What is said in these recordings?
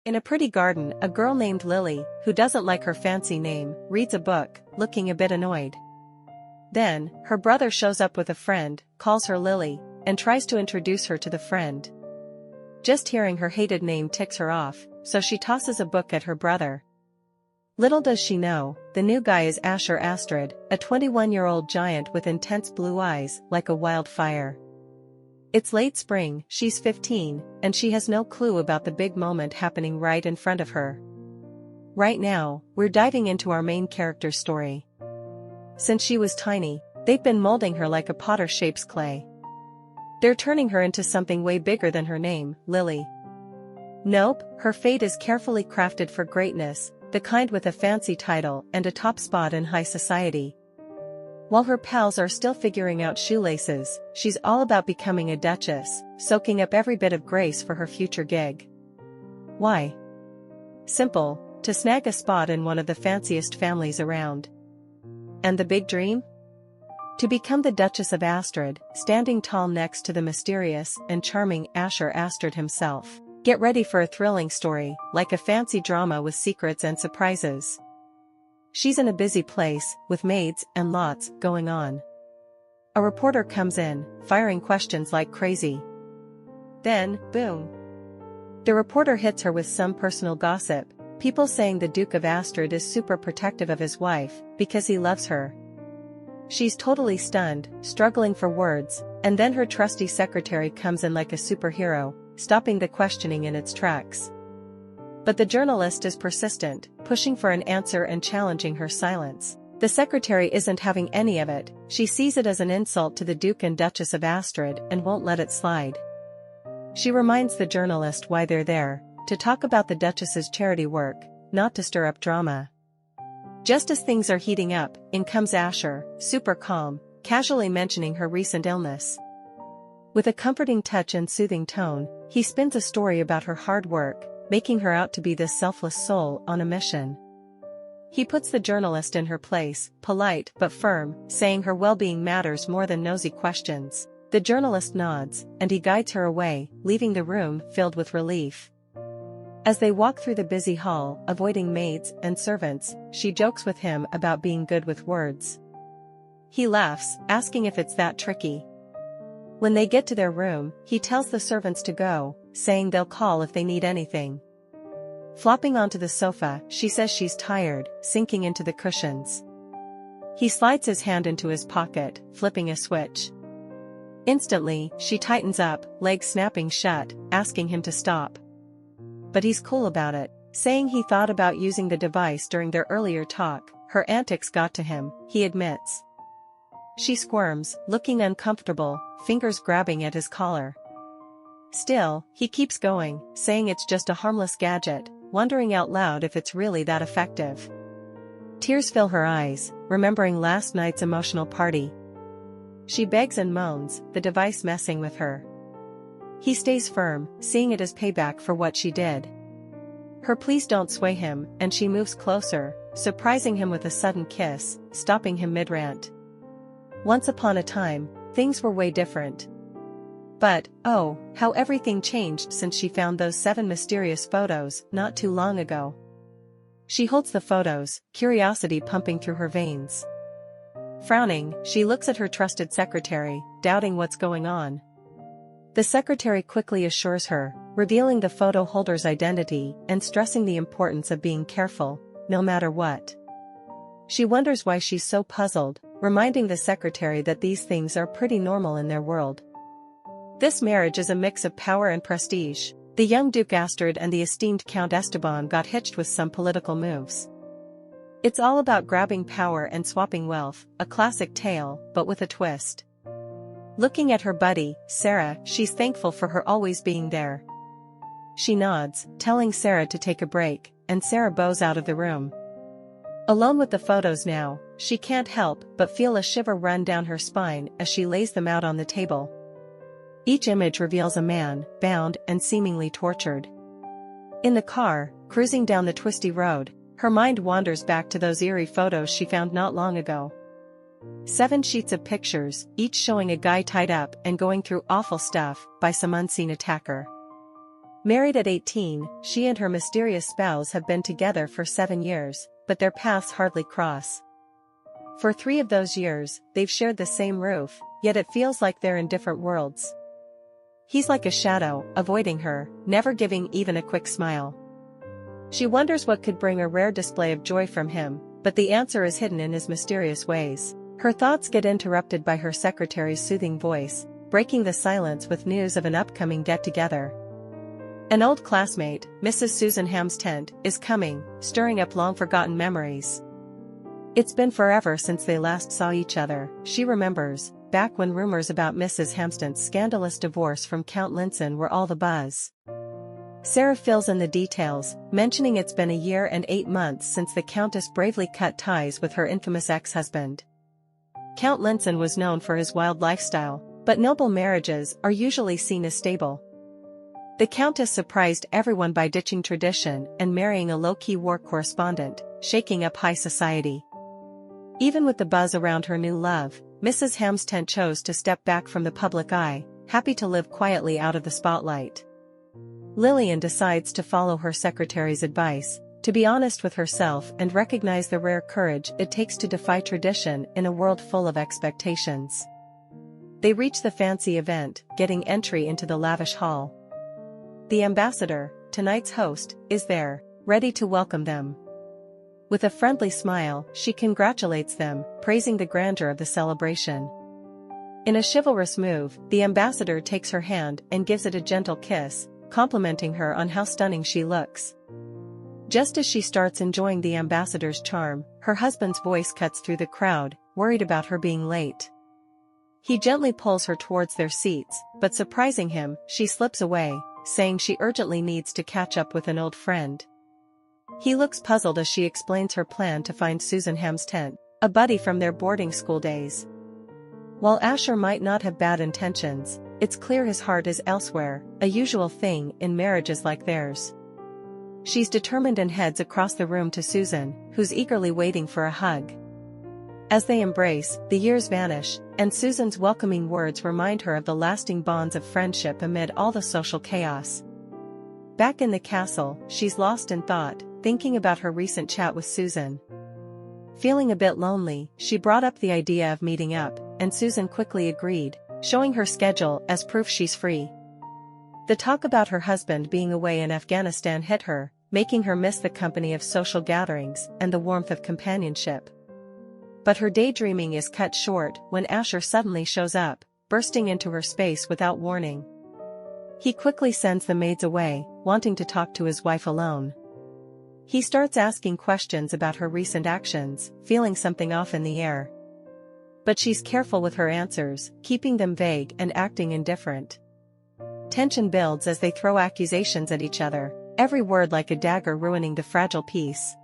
In a pretty garden, a girl named Lily, who doesn't like her fancy name, reads a book, looking a bit annoyed. Then, her brother shows up with a friend, calls her Lily, and tries to introduce her to the friend. Just hearing her hated name ticks her off, so she tosses a book at her brother. Little does she know, the new guy is Asher Astrid, a 21-year-old giant with intense blue eyes, like a wildfire. It's late spring, she's 15, and she has no clue about the big moment happening right in front of her. Right now, we're diving into our main character's story. Since she was tiny, they've been molding her like a potter shapes clay. They're turning her into something way bigger than her name, Lily. Nope, her fate is carefully crafted for greatness, the kind with a fancy title and a top spot in high society. While her pals are still figuring out shoelaces, she's all about becoming a duchess, soaking up every bit of grace for her future gig. Why? Simple, to snag a spot in one of the fanciest families around. And the big dream? To become the Duchess of Astrid, standing tall next to the mysterious and charming Asher Astrid himself. Get ready for a thrilling story, like a fancy drama with secrets and surprises. She's in a busy place, with maids and lots going on. A reporter comes in, firing questions like crazy. Then, boom. The reporter hits her with some personal gossip, people saying the Duke of Astrid is super protective of his wife, because he loves her. She's totally stunned, struggling for words, and then her trusty secretary comes in like a superhero, stopping the questioning in its tracks. But the journalist is persistent, pushing for an answer and challenging her silence. The secretary isn't having any of it, she sees it as an insult to the Duke and Duchess of Astrid and won't let it slide. She reminds the journalist why they're there, to talk about the Duchess's charity work, not to stir up drama. Just as things are heating up, in comes Asher, super calm, casually mentioning her recent illness. With a comforting touch and soothing tone, he spins a story about her hard work, making her out to be this selfless soul on a mission. He puts the journalist in her place, polite but firm, saying her well-being matters more than nosy questions. The journalist nods, and he guides her away, leaving the room filled with relief. As they walk through the busy hall, avoiding maids and servants, she jokes with him about being good with words. He laughs, asking if it's that tricky. When they get to their room, he tells the servants to go, saying they'll call if they need anything. Flopping onto the sofa, she says she's tired, sinking into the cushions. He slides his hand into his pocket, flipping a switch. Instantly, she tightens up, legs snapping shut, asking him to stop. But he's cool about it, saying he thought about using the device during their earlier talk. Her antics got to him, he admits. She squirms, looking uncomfortable, fingers grabbing at his collar. Still, he keeps going, saying it's just a harmless gadget, wondering out loud if it's really that effective. Tears fill her eyes, remembering last night's emotional party. She begs and moans, the device messing with her. He stays firm, seeing it as payback for what she did. Her pleas don't sway him, and she moves closer, surprising him with a sudden kiss, stopping him mid-rant. Once upon a time, things were way different. But, oh, how everything changed since she found those 7 mysterious photos not too long ago. She holds the photos, curiosity pumping through her veins. Frowning, she looks at her trusted secretary, doubting what's going on. The secretary quickly assures her, revealing the photo holder's identity and stressing the importance of being careful, no matter what. She wonders why she's so puzzled, reminding the secretary that these things are pretty normal in their world. This marriage is a mix of power and prestige. The young Duke Astrid and the esteemed Count Esteban got hitched with some political moves. It's all about grabbing power and swapping wealth, a classic tale, but with a twist. Looking at her buddy, Sarah, she's thankful for her always being there. She nods, telling Sarah to take a break, and Sarah bows out of the room. Alone with the photos now, she can't help but feel a shiver run down her spine as she lays them out on the table. Each image reveals a man, bound and seemingly tortured. In the car, cruising down the twisty road, her mind wanders back to those eerie photos she found not long ago. 7 sheets of pictures, each showing a guy tied up and going through awful stuff by some unseen attacker. Married at 18, she and her mysterious spouse have been together for 7 years, but their paths hardly cross. For 3 of those years, they've shared the same roof, yet it feels like they're in different worlds. He's like a shadow, avoiding her, never giving even a quick smile. She wonders what could bring a rare display of joy from him, but the answer is hidden in his mysterious ways. Her thoughts get interrupted by her secretary's soothing voice, breaking the silence with news of an upcoming get-together. An old classmate, Mrs. Susan Hamstent, is coming, stirring up long-forgotten memories. It's been forever since they last saw each other, she remembers, back when rumors about Mrs. Hamstent's scandalous divorce from Count Linson were all the buzz. Sarah fills in the details, mentioning it's been a year and 8 months since the Countess bravely cut ties with her infamous ex-husband. Count Linson was known for his wild lifestyle, but noble marriages are usually seen as stable. The Countess surprised everyone by ditching tradition and marrying a low-key war correspondent, shaking up high society. Even with the buzz around her new love, Mrs. Hamstent chose to step back from the public eye, happy to live quietly out of the spotlight. Lilian decides to follow her secretary's advice, to be honest with herself and recognize the rare courage it takes to defy tradition in a world full of expectations. They reach the fancy event, getting entry into the lavish hall. The ambassador, tonight's host, is there, ready to welcome them. With a friendly smile, she congratulates them, praising the grandeur of the celebration. In a chivalrous move, the ambassador takes her hand and gives it a gentle kiss, complimenting her on how stunning she looks. Just as she starts enjoying the ambassador's charm, her husband's voice cuts through the crowd, worried about her being late. He gently pulls her towards their seats, but surprising him, she slips away, saying she urgently needs to catch up with an old friend. He looks puzzled as she explains her plan to find Susan Hamstent, a buddy from their boarding school days. While Asher might not have bad intentions, it's clear his heart is elsewhere, a usual thing in marriages like theirs. She's determined and heads across the room to Susan, who's eagerly waiting for a hug. As they embrace, the years vanish, and Susan's welcoming words remind her of the lasting bonds of friendship amid all the social chaos. Back in the castle, she's lost in thought, thinking about her recent chat with Susan. Feeling a bit lonely, she brought up the idea of meeting up, and Susan quickly agreed, showing her schedule as proof she's free. The talk about her husband being away in Afghanistan hit her, making her miss the company of social gatherings and the warmth of companionship. But her daydreaming is cut short when Asher suddenly shows up, bursting into her space without warning. He quickly sends the maids away, wanting to talk to his wife alone. He starts asking questions about her recent actions, feeling something off in the air. But she's careful with her answers, keeping them vague and acting indifferent. Tension builds as they throw accusations at each other, every word like a dagger ruining the fragile peace.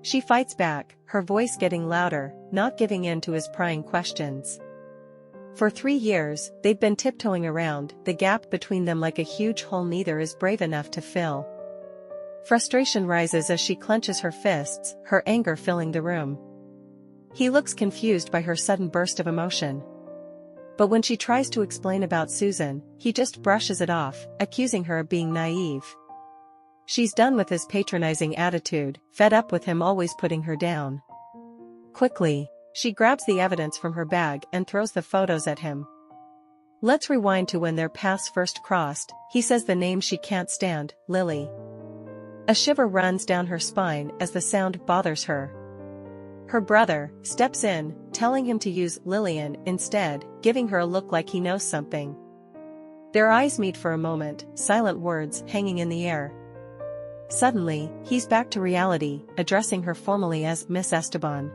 She fights back, her voice getting louder, not giving in to his prying questions. For 3 years, they've been tiptoeing around the gap between them like a huge hole neither is brave enough to fill. Frustration rises as she clenches her fists, her anger filling the room. He looks confused by her sudden burst of emotion. But when she tries to explain about Susan, he just brushes it off, accusing her of being naive. She's done with his patronizing attitude, fed up with him always putting her down. Quickly, she grabs the evidence from her bag and throws the photos at him. Let's rewind to when their paths first crossed, he says the name she can't stand, Lily. A shiver runs down her spine as the sound bothers her. Her brother steps in, telling him to use Lilian instead, giving her a look like he knows something. Their eyes meet for a moment, silent words hanging in the air. Suddenly, he's back to reality, addressing her formally as Miss Esteban.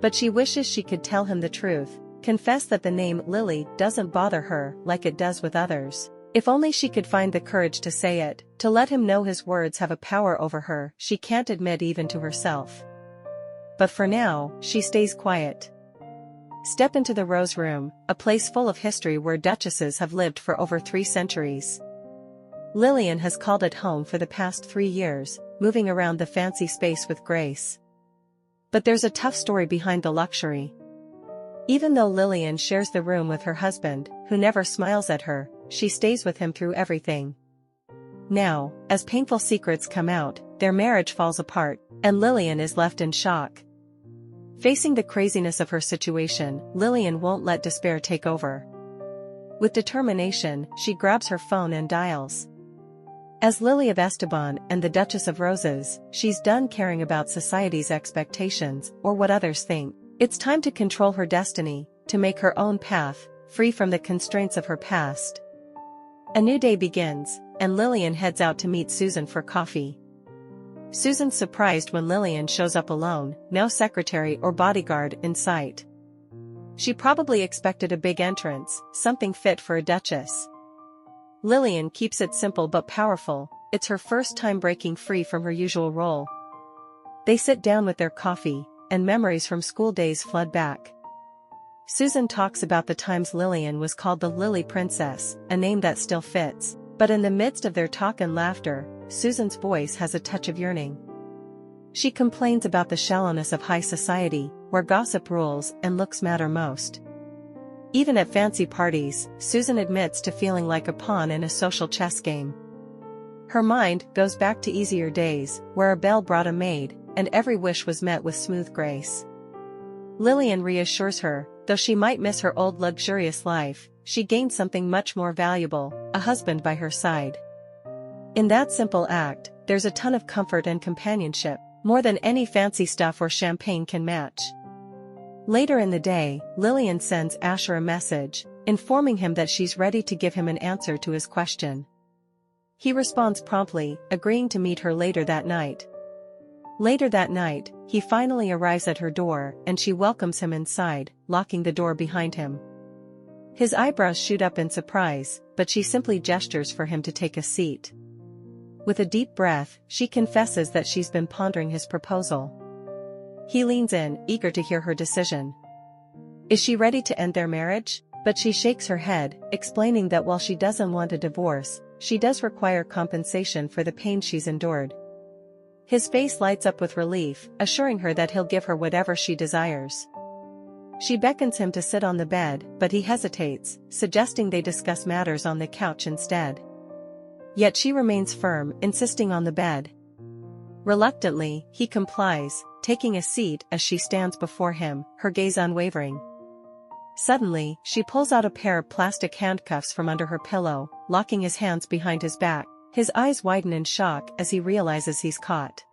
But she wishes she could tell him the truth, confess that the name Lily doesn't bother her like it does with others. If only she could find the courage to say it, to let him know his words have a power over her she can't admit even to herself. But for now, she stays quiet. Step into the Rose Room, a place full of history where duchesses have lived for over 3 centuries. Lilian has called it home for the past 3 years, moving around the fancy space with grace. But there's a tough story behind the luxury. Even though Lilian shares the room with her husband, who never smiles at her, she stays with him through everything. Now, as painful secrets come out, their marriage falls apart, and Lilian is left in shock. Facing the craziness of her situation, Lilian won't let despair take over. With determination, she grabs her phone and dials. As Lily of Esteban and the Duchess of Roses, she's done caring about society's expectations or what others think. It's time to control her destiny, to make her own path, free from the constraints of her past. A new day begins, and Lilian heads out to meet Susan for coffee. Susan's surprised when Lilian shows up alone, no secretary or bodyguard in sight. She probably expected a big entrance, something fit for a duchess. Lilian keeps it simple but powerful. It's her first time breaking free from her usual role. They sit down with their coffee, and memories from school days flood back. Susan talks about the times Lilian was called the Lily Princess, a name that still fits, but in the midst of their talk and laughter, Susan's voice has a touch of yearning. She complains about the shallowness of high society, where gossip rules and looks matter most. Even at fancy parties, Susan admits to feeling like a pawn in a social chess game. Her mind goes back to easier days, where a bell brought a maid, and every wish was met with smooth grace. Lilian reassures her, though she might miss her old luxurious life, she gained something much more valuable, a husband by her side. In that simple act, there's a ton of comfort and companionship, more than any fancy stuff or champagne can match. Later in the day, Lilian sends Asher a message, informing him that she's ready to give him an answer to his question. He responds promptly, agreeing to meet her later that night. Later that night, he finally arrives at her door and she welcomes him inside, locking the door behind him. His eyebrows shoot up in surprise, but she simply gestures for him to take a seat. With a deep breath, she confesses that she's been pondering his proposal. He leans in, eager to hear her decision. Is she ready to end their marriage? But she shakes her head, explaining that while she doesn't want a divorce, she does require compensation for the pain she's endured. His face lights up with relief, assuring her that he'll give her whatever she desires. She beckons him to sit on the bed, but he hesitates, suggesting they discuss matters on the couch instead. Yet she remains firm, insisting on the bed. Reluctantly, he complies, taking a seat as she stands before him, her gaze unwavering. Suddenly, she pulls out a pair of plastic handcuffs from under her pillow, locking his hands behind his back. His eyes widen in shock as he realizes he's caught.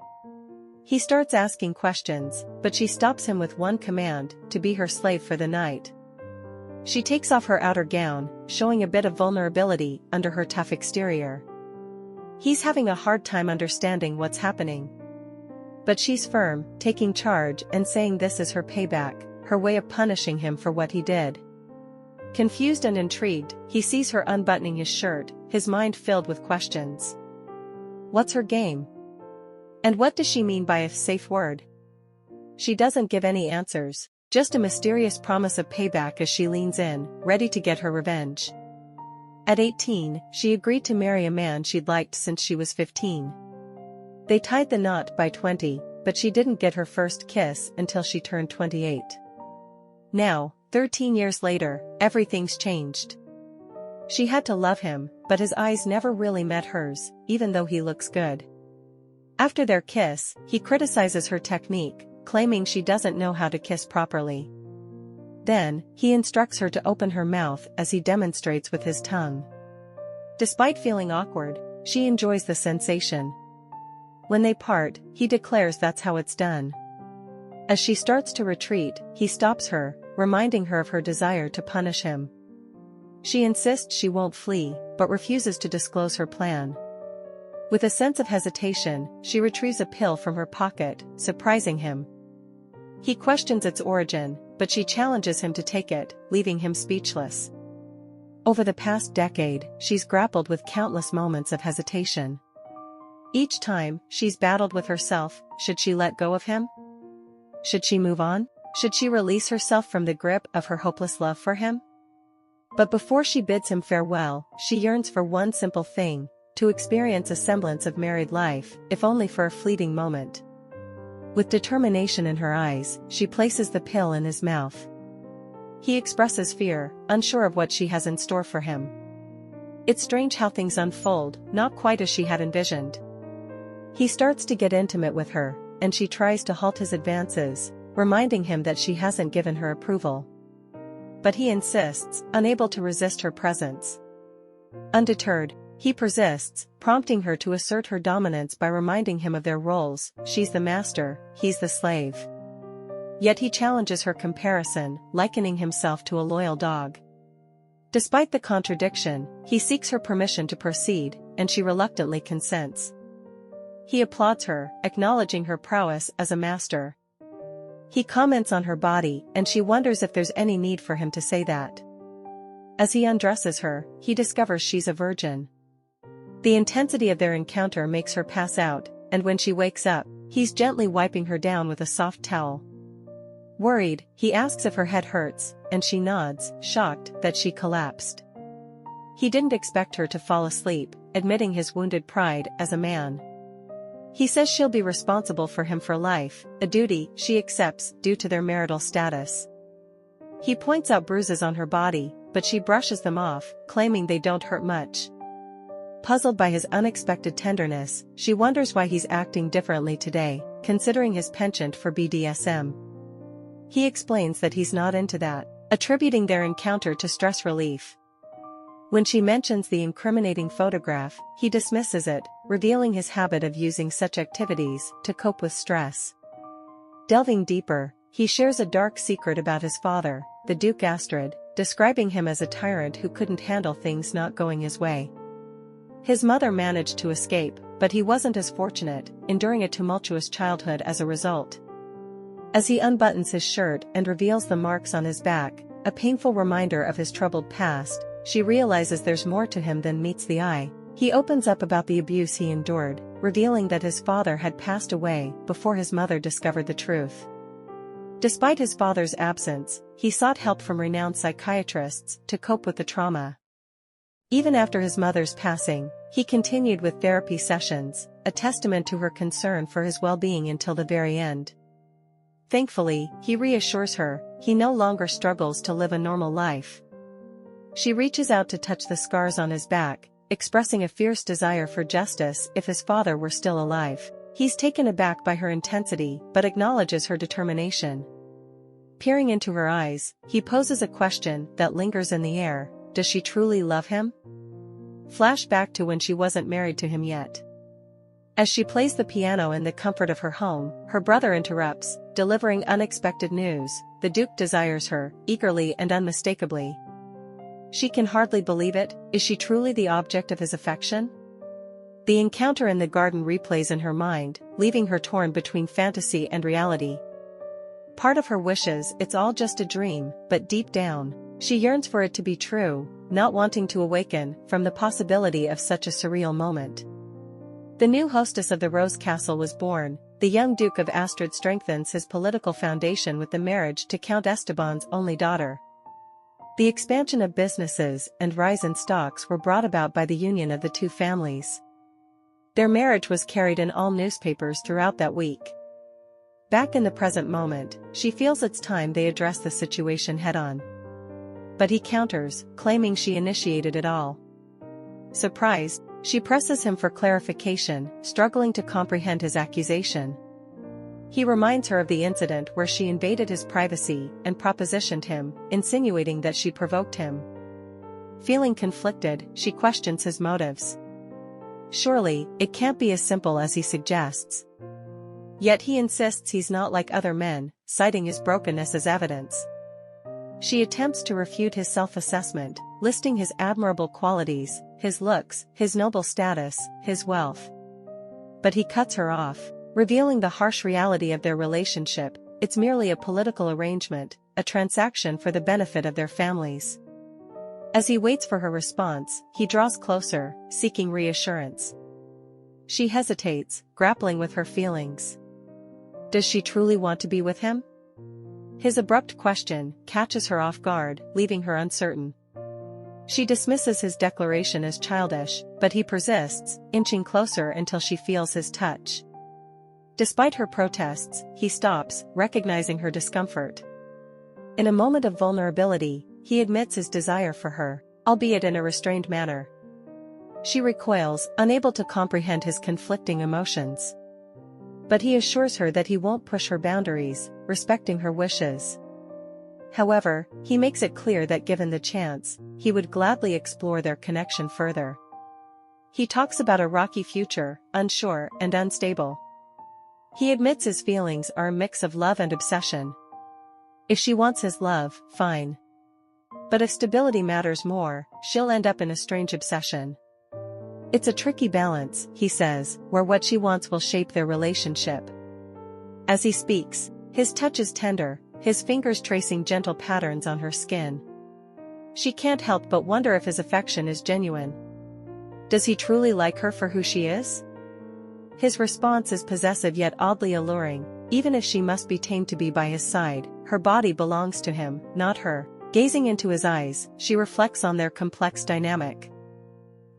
He starts asking questions, but she stops him with one command, to be her slave for the night. She takes off her outer gown, showing a bit of vulnerability under her tough exterior. He's having a hard time understanding what's happening. But she's firm, taking charge and saying this is her payback, her way of punishing him for what he did. Confused and intrigued, he sees her unbuttoning his shirt, his mind filled with questions. What's her game? And what does she mean by a safe word? She doesn't give any answers, just a mysterious promise of payback as she leans in, ready to get her revenge. At 18, she agreed to marry a man she'd liked since she was 15. They tied the knot by 20, but she didn't get her first kiss until she turned 28. Now, 13 years later, everything's changed. She had to love him, but his eyes never really met hers, even though he looks good. After their kiss, he criticizes her technique, claiming she doesn't know how to kiss properly. Then, he instructs her to open her mouth as he demonstrates with his tongue. Despite feeling awkward, she enjoys the sensation. When they part, he declares that's how it's done. As she starts to retreat, he stops her, reminding her of her desire to punish him. She insists she won't flee, but refuses to disclose her plan. With a sense of hesitation, she retrieves a pill from her pocket, surprising him. He questions its origin, but she challenges him to take it, leaving him speechless. Over the past decade, she's grappled with countless moments of hesitation. Each time, she's battled with herself. Should she let go of him? Should she move on? Should she release herself from the grip of her hopeless love for him? But before she bids him farewell, she yearns for one simple thing, to experience a semblance of married life, if only for a fleeting moment. With determination in her eyes, she places the pill in his mouth. He expresses fear, unsure of what she has in store for him. It's strange how things unfold, not quite as she had envisioned. He starts to get intimate with her, and she tries to halt his advances, reminding him that she hasn't given her approval. But he insists, unable to resist her presence. Undeterred, he persists, prompting her to assert her dominance by reminding him of their roles. She's the master, he's the slave. Yet he challenges her comparison, likening himself to a loyal dog. Despite the contradiction, he seeks her permission to proceed, and she reluctantly consents. He applauds her, acknowledging her prowess as a master. He comments on her body, and she wonders if there's any need for him to say that. As he undresses her, he discovers she's a virgin. The intensity of their encounter makes her pass out, and when she wakes up, he's gently wiping her down with a soft towel. Worried, he asks if her head hurts, and she nods, shocked that she collapsed. He didn't expect her to fall asleep, admitting his wounded pride as a man. He says she'll be responsible for him for life, a duty she accepts due to their marital status. He points out bruises on her body, but she brushes them off, claiming they don't hurt much. Puzzled by his unexpected tenderness, she wonders why he's acting differently today, considering his penchant for BDSM. He explains that he's not into that, attributing their encounter to stress relief. When she mentions the incriminating photograph, he dismisses it, revealing his habit of using such activities to cope with stress. Delving deeper, he shares a dark secret about his father, the Duke Astrid, describing him as a tyrant who couldn't handle things not going his way. His mother managed to escape, but he wasn't as fortunate, enduring a tumultuous childhood as a result. As he unbuttons his shirt and reveals the marks on his back, a painful reminder of his troubled past, she realizes there's more to him than meets the eye. He opens up about the abuse he endured, revealing that his father had passed away before his mother discovered the truth. Despite his father's absence, he sought help from renowned psychiatrists to cope with the trauma. Even after his mother's passing, he continued with therapy sessions, a testament to her concern for his well-being until the very end. Thankfully, he reassures her, he no longer struggles to live a normal life. She reaches out to touch the scars on his back, expressing a fierce desire for justice if his father were still alive. He's taken aback by her intensity, but acknowledges her determination. Peering into her eyes, he poses a question that lingers in the air: does she truly love him? Flash back to when she wasn't married to him yet. As she plays the piano in the comfort of her home, her brother interrupts, delivering unexpected news. The Duke desires her, eagerly and unmistakably. She can hardly believe it. Is she truly the object of his affection? The encounter in the garden replays in her mind, leaving her torn between fantasy and reality. Part of her wishes it's all just a dream, but deep down, she yearns for it to be true, not wanting to awaken from the possibility of such a surreal moment. The new hostess of the Rose Castle was born. The young Duke of Astrid strengthens his political foundation with the marriage to Count Esteban's only daughter. The expansion of businesses and rise in stocks were brought about by the union of the two families. Their marriage was carried in all newspapers throughout that week. Back in the present moment, she feels it's time they address the situation head-on. But he counters, claiming she initiated it all. Surprised, she presses him for clarification, struggling to comprehend his accusation. He reminds her of the incident where she invaded his privacy and propositioned him, insinuating that she provoked him. Feeling conflicted, she questions his motives. Surely, it can't be as simple as he suggests. Yet he insists he's not like other men, citing his brokenness as evidence. She attempts to refute his self-assessment, listing his admirable qualities, his looks, his noble status, his wealth. But he cuts her off, revealing the harsh reality of their relationship. It's merely a political arrangement, a transaction for the benefit of their families. As he waits for her response, he draws closer, seeking reassurance. She hesitates, grappling with her feelings. Does she truly want to be with him? His abrupt question catches her off guard, leaving her uncertain. She dismisses his declaration as childish, but he persists, inching closer until she feels his touch. Despite her protests, he stops, recognizing her discomfort. In a moment of vulnerability, he admits his desire for her, albeit in a restrained manner. She recoils, unable to comprehend his conflicting emotions. But he assures her that he won't push her boundaries, respecting her wishes. However, he makes it clear that given the chance, he would gladly explore their connection further. He talks about a rocky future, unsure and unstable. He admits his feelings are a mix of love and obsession. If she wants his love, fine. But if stability matters more, she'll end up in a strange obsession. It's a tricky balance, he says, where what she wants will shape their relationship. As he speaks, his touch is tender, his fingers tracing gentle patterns on her skin. She can't help but wonder if his affection is genuine. Does he truly like her for who she is? His response is possessive yet oddly alluring. Even if she must be tamed to be by his side, her body belongs to him, not her. Gazing into his eyes, she reflects on their complex dynamic.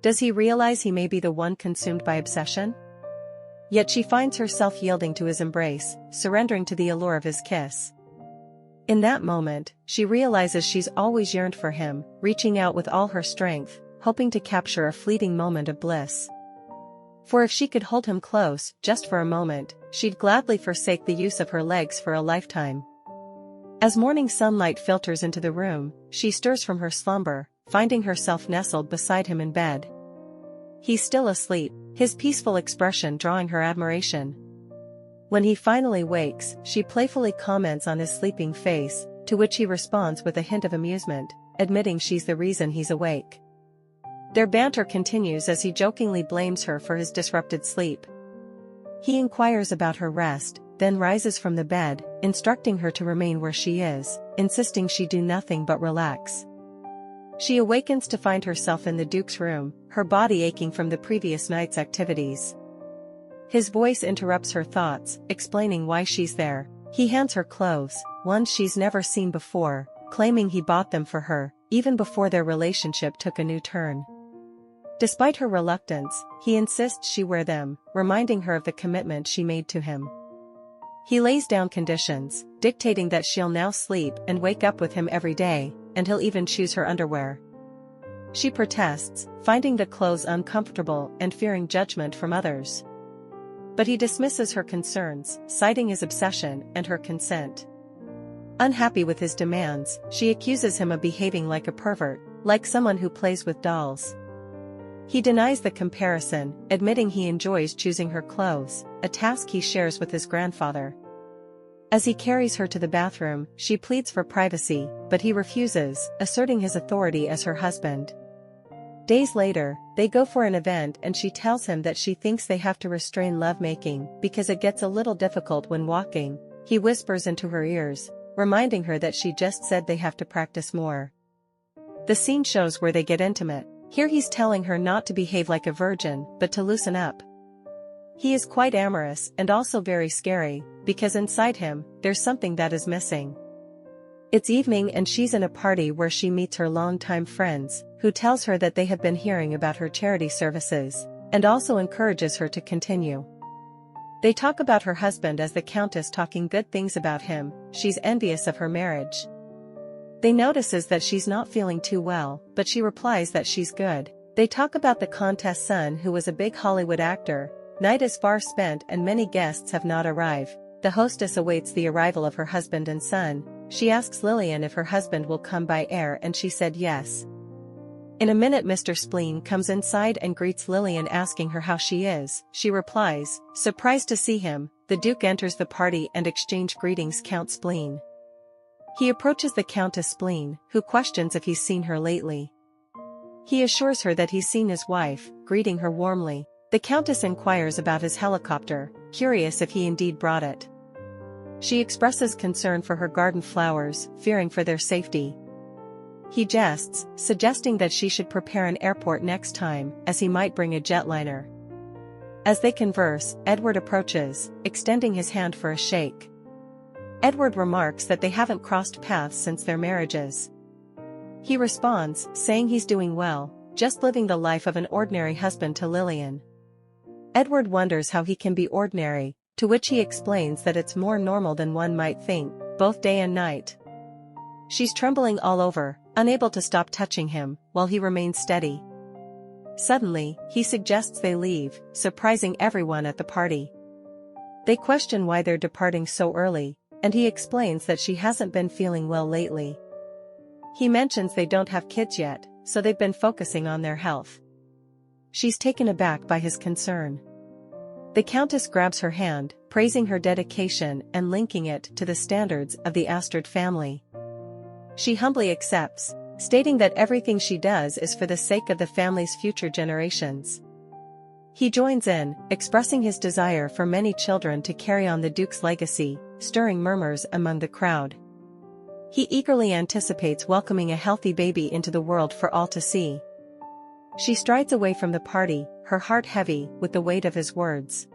Does he realize he may be the one consumed by obsession? Yet she finds herself yielding to his embrace, surrendering to the allure of his kiss. In that moment, she realizes she's always yearned for him, reaching out with all her strength, hoping to capture a fleeting moment of bliss. For if she could hold him close, just for a moment, she'd gladly forsake the use of her legs for a lifetime. As morning sunlight filters into the room, she stirs from her slumber, finding herself nestled beside him in bed. He's still asleep, his peaceful expression drawing her admiration. When he finally wakes, she playfully comments on his sleeping face, to which he responds with a hint of amusement, admitting she's the reason he's awake. Their banter continues as he jokingly blames her for his disrupted sleep. He inquires about her rest, then rises from the bed, instructing her to remain where she is, insisting she do nothing but relax. She awakens to find herself in the Duke's room, her body aching from the previous night's activities. His voice interrupts her thoughts, explaining why she's there. He hands her clothes, ones she's never seen before, claiming he bought them for her, even before their relationship took a new turn. Despite her reluctance, he insists she wear them, reminding her of the commitment she made to him. He lays down conditions, dictating that she'll now sleep and wake up with him every day, and he'll even choose her underwear. She protests, finding the clothes uncomfortable and fearing judgment from others. But he dismisses her concerns, citing his obsession and her consent. Unhappy with his demands, she accuses him of behaving like a pervert, like someone who plays with dolls. He denies the comparison, admitting he enjoys choosing her clothes, a task he shares with his grandfather. As he carries her to the bathroom, she pleads for privacy, but he refuses, asserting his authority as her husband. Days later, they go for an event and she tells him that she thinks they have to restrain lovemaking because it gets a little difficult when walking. He whispers into her ears, reminding her that she just said they have to practice more. The scene shows where they get intimate. Here he's telling her not to behave like a virgin, but to loosen up. He is quite amorous and also very scary, because inside him, there's something that is missing. It's evening and she's in a party where she meets her longtime friends, who tells her that they have been hearing about her charity services, and also encourages her to continue. They talk about her husband as the Countess talking good things about him. She's envious of her marriage. They notices that she's not feeling too well, but she replies that she's good. They talk about the Countess' son who was a big Hollywood actor. Night is far spent and many guests have not arrived. The hostess awaits the arrival of her husband and son. She asks Lilian if her husband will come by air and she said yes. In a minute Mr. Spleen comes inside and greets Lilian asking her how she is. She replies, surprised to see him. The Duke enters the party and exchange greetings Count Spleen. He approaches the Countess Spleen, who questions if he's seen her lately. He assures her that he's seen his wife, greeting her warmly. The Countess inquires about his helicopter, curious if he indeed brought it. She expresses concern for her garden flowers, fearing for their safety. He jests, suggesting that she should prepare an airport next time, as he might bring a jetliner. As they converse, Edward approaches, extending his hand for a shake. Edward remarks that they haven't crossed paths since their marriages. He responds, saying he's doing well, just living the life of an ordinary husband to Lilian. Edward wonders how he can be ordinary, to which he explains that it's more normal than one might think, both day and night. She's trembling all over, unable to stop touching him, while he remains steady. Suddenly, he suggests they leave, surprising everyone at the party. They question why they're departing so early, and he explains that she hasn't been feeling well lately. He mentions they don't have kids yet, so they've been focusing on their health. She's taken aback by his concern. The Countess grabs her hand, praising her dedication and linking it to the standards of the Astrid family. She humbly accepts, stating that everything she does is for the sake of the family's future generations. He joins in, expressing his desire for many children to carry on the Duke's legacy, stirring murmurs among the crowd. He eagerly anticipates welcoming a healthy baby into the world for all to see. She strides away from the party, her heart heavy with the weight of his words.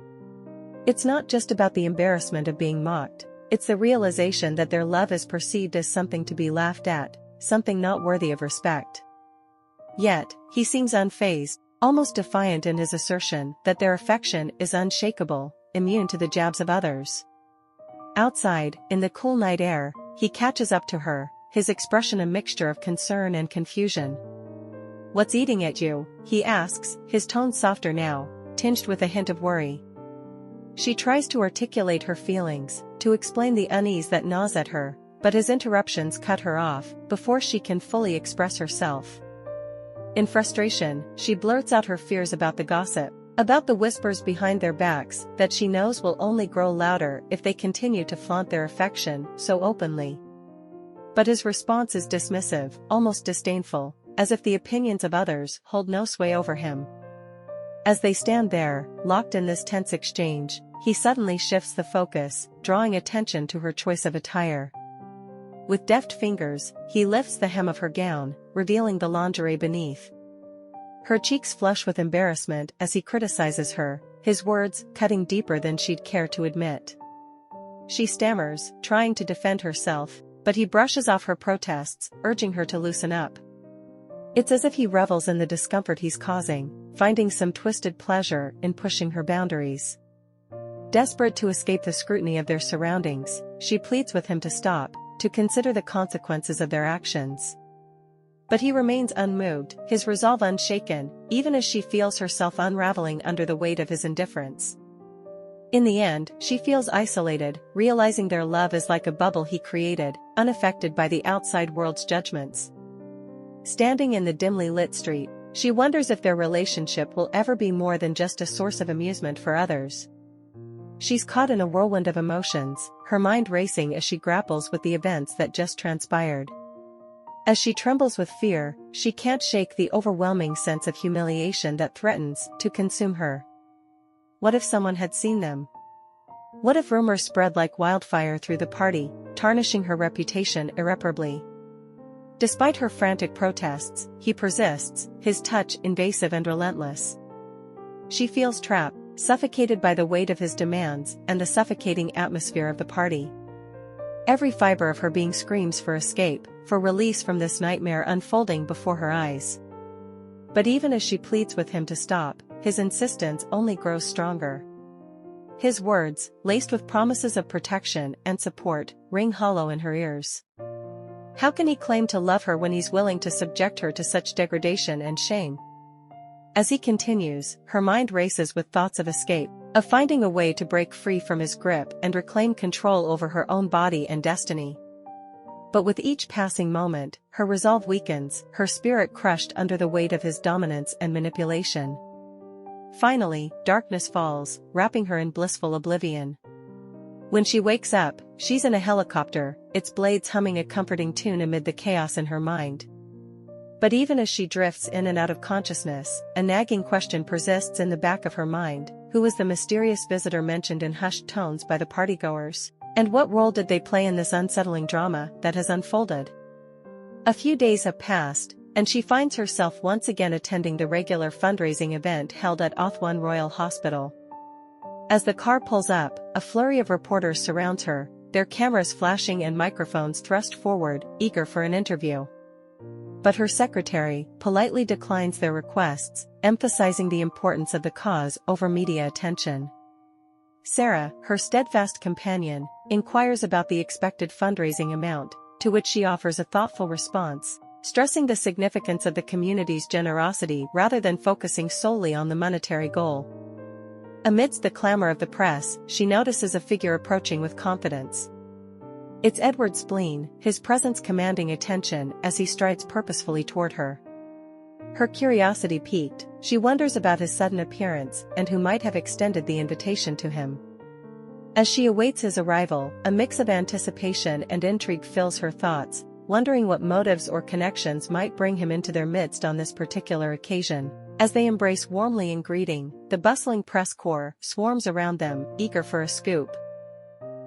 It's not just about the embarrassment of being mocked, it's the realization that their love is perceived as something to be laughed at, something not worthy of respect. Yet, he seems unfazed, almost defiant in his assertion that their affection is unshakable, immune to the jabs of others. Outside, in the cool night air, he catches up to her, his expression a mixture of concern and confusion. "What's eating at you?" he asks, his tone softer now, tinged with a hint of worry. She tries to articulate her feelings, to explain the unease that gnaws at her, but his interruptions cut her off before she can fully express herself. In frustration, she blurts out her fears about the gossip, about the whispers behind their backs that she knows will only grow louder if they continue to flaunt their affection so openly. But his response is dismissive, almost disdainful, as if the opinions of others hold no sway over him. As they stand there, locked in this tense exchange, he suddenly shifts the focus, drawing attention to her choice of attire. With deft fingers, he lifts the hem of her gown, revealing the lingerie beneath. Her cheeks flush with embarrassment as he criticizes her, his words cutting deeper than she'd care to admit. She stammers, trying to defend herself, but he brushes off her protests, urging her to loosen up. It's as if he revels in the discomfort he's causing, finding some twisted pleasure in pushing her boundaries. Desperate to escape the scrutiny of their surroundings, she pleads with him to stop, to consider the consequences of their actions. But he remains unmoved, his resolve unshaken, even as she feels herself unraveling under the weight of his indifference. In the end, she feels isolated, realizing their love is like a bubble he created, unaffected by the outside world's judgments. Standing in the dimly lit street, she wonders if their relationship will ever be more than just a source of amusement for others. She's caught in a whirlwind of emotions, her mind racing as she grapples with the events that just transpired. As she trembles with fear, she can't shake the overwhelming sense of humiliation that threatens to consume her. What if someone had seen them? What if rumors spread like wildfire through the party, tarnishing her reputation irreparably? Despite her frantic protests, he persists, his touch invasive and relentless. She feels trapped, suffocated by the weight of his demands and the suffocating atmosphere of the party. Every fiber of her being screams for escape, for release from this nightmare unfolding before her eyes. But even as she pleads with him to stop, his insistence only grows stronger. His words, laced with promises of protection and support, ring hollow in her ears. How can he claim to love her when he's willing to subject her to such degradation and shame? As he continues, her mind races with thoughts of escape, of finding a way to break free from his grip and reclaim control over her own body and destiny. But with each passing moment, her resolve weakens, her spirit crushed under the weight of his dominance and manipulation. Finally, darkness falls, wrapping her in blissful oblivion. When she wakes up, she's in a helicopter, its blades humming a comforting tune amid the chaos in her mind. But even as she drifts in and out of consciousness, a nagging question persists in the back of her mind: who was the mysterious visitor mentioned in hushed tones by the partygoers? And what role did they play in this unsettling drama that has unfolded? A few days have passed, and she finds herself once again attending the regular fundraising event held at Othwan Royal Hospital. As the car pulls up, a flurry of reporters surrounds her, their cameras flashing and microphones thrust forward, eager for an interview. But her secretary politely declines their requests, emphasizing the importance of the cause over media attention. Sarah, her steadfast companion, inquires about the expected fundraising amount, to which she offers a thoughtful response, stressing the significance of the community's generosity rather than focusing solely on the monetary goal. Amidst the clamor of the press, she notices a figure approaching with confidence. It's Edward Spleen, his presence commanding attention as he strides purposefully toward her. Her curiosity piqued, she wonders about his sudden appearance and who might have extended the invitation to him. As she awaits his arrival, a mix of anticipation and intrigue fills her thoughts, wondering what motives or connections might bring him into their midst on this particular occasion. As they embrace warmly in greeting, the bustling press corps swarms around them, eager for a scoop.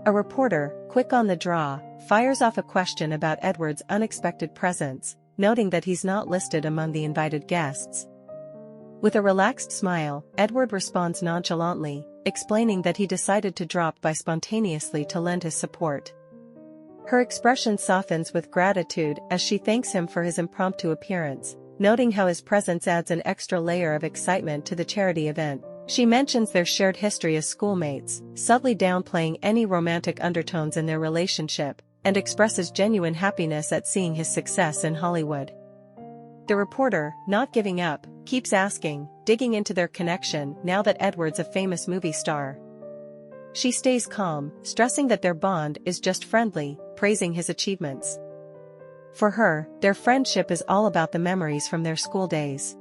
A reporter, quick on the draw, fires off a question about Edward's unexpected presence, noting that he's not listed among the invited guests. With a relaxed smile, Edward responds nonchalantly, explaining that he decided to drop by spontaneously to lend his support. Her expression softens with gratitude as she thanks him for his impromptu appearance, noting how his presence adds an extra layer of excitement to the charity event. She mentions their shared history as schoolmates, subtly downplaying any romantic undertones in their relationship, and expresses genuine happiness at seeing his success in Hollywood. The reporter, not giving up, keeps asking, digging into their connection now that Edward's a famous movie star. She stays calm, stressing that their bond is just friendly, praising his achievements. For her, their friendship is all about the memories from their school days.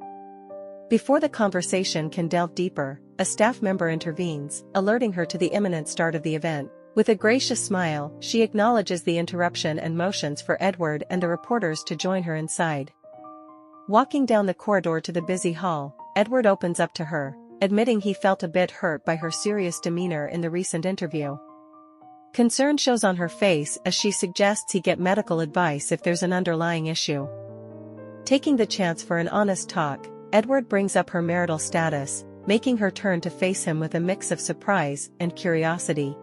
Before the conversation can delve deeper, a staff member intervenes, alerting her to the imminent start of the event. With a gracious smile, she acknowledges the interruption and motions for Edward and the reporters to join her inside. Walking down the corridor to the busy hall, Edward opens up to her, admitting he felt a bit hurt by her serious demeanor in the recent interview. Concern shows on her face as she suggests he get medical advice if there's an underlying issue. Taking the chance for an honest talk, Edward brings up her marital status, making her turn to face him with a mix of surprise and curiosity.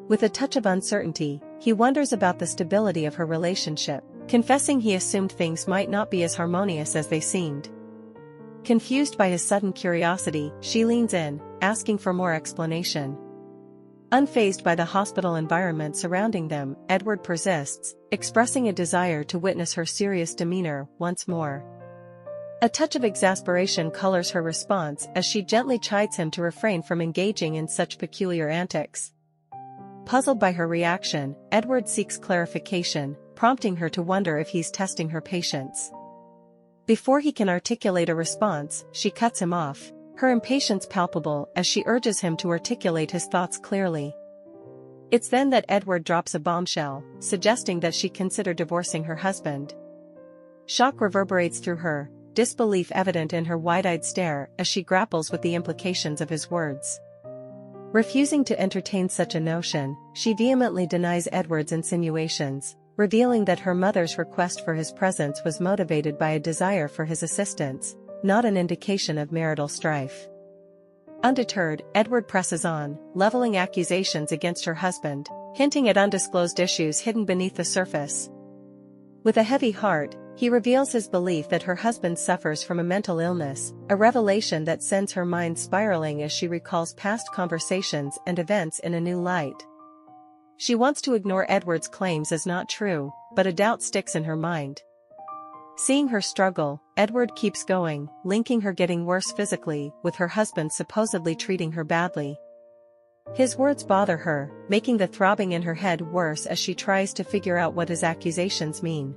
With a touch of uncertainty, he wonders about the stability of her relationship, confessing he assumed things might not be as harmonious as they seemed. Confused by his sudden curiosity, she leans in, asking for more explanation. Unfazed by the hospital environment surrounding them, Edward persists, expressing a desire to witness her serious demeanor once more. A touch of exasperation colors her response as she gently chides him to refrain from engaging in such peculiar antics. Puzzled by her reaction, Edward seeks clarification, prompting her to wonder if he's testing her patience. Before he can articulate a response, she cuts him off, her impatience palpable as she urges him to articulate his thoughts clearly. It's then that Edward drops a bombshell, suggesting that she consider divorcing her husband. Shock reverberates through her, disbelief evident in her wide-eyed stare as she grapples with the implications of his words. Refusing to entertain such a notion, she vehemently denies Edward's insinuations, revealing that her mother's request for his presence was motivated by a desire for his assistance, not an indication of marital strife. Undeterred, Edward presses on, leveling accusations against her husband, hinting at undisclosed issues hidden beneath the surface. With a heavy heart, he reveals his belief that her husband suffers from a mental illness, a revelation that sends her mind spiraling as she recalls past conversations and events in a new light. She wants to ignore Edward's claims as not true, but a doubt sticks in her mind. Seeing her struggle, Edward keeps going, linking her getting worse physically with her husband supposedly treating her badly. His words bother her, making the throbbing in her head worse as she tries to figure out what his accusations mean.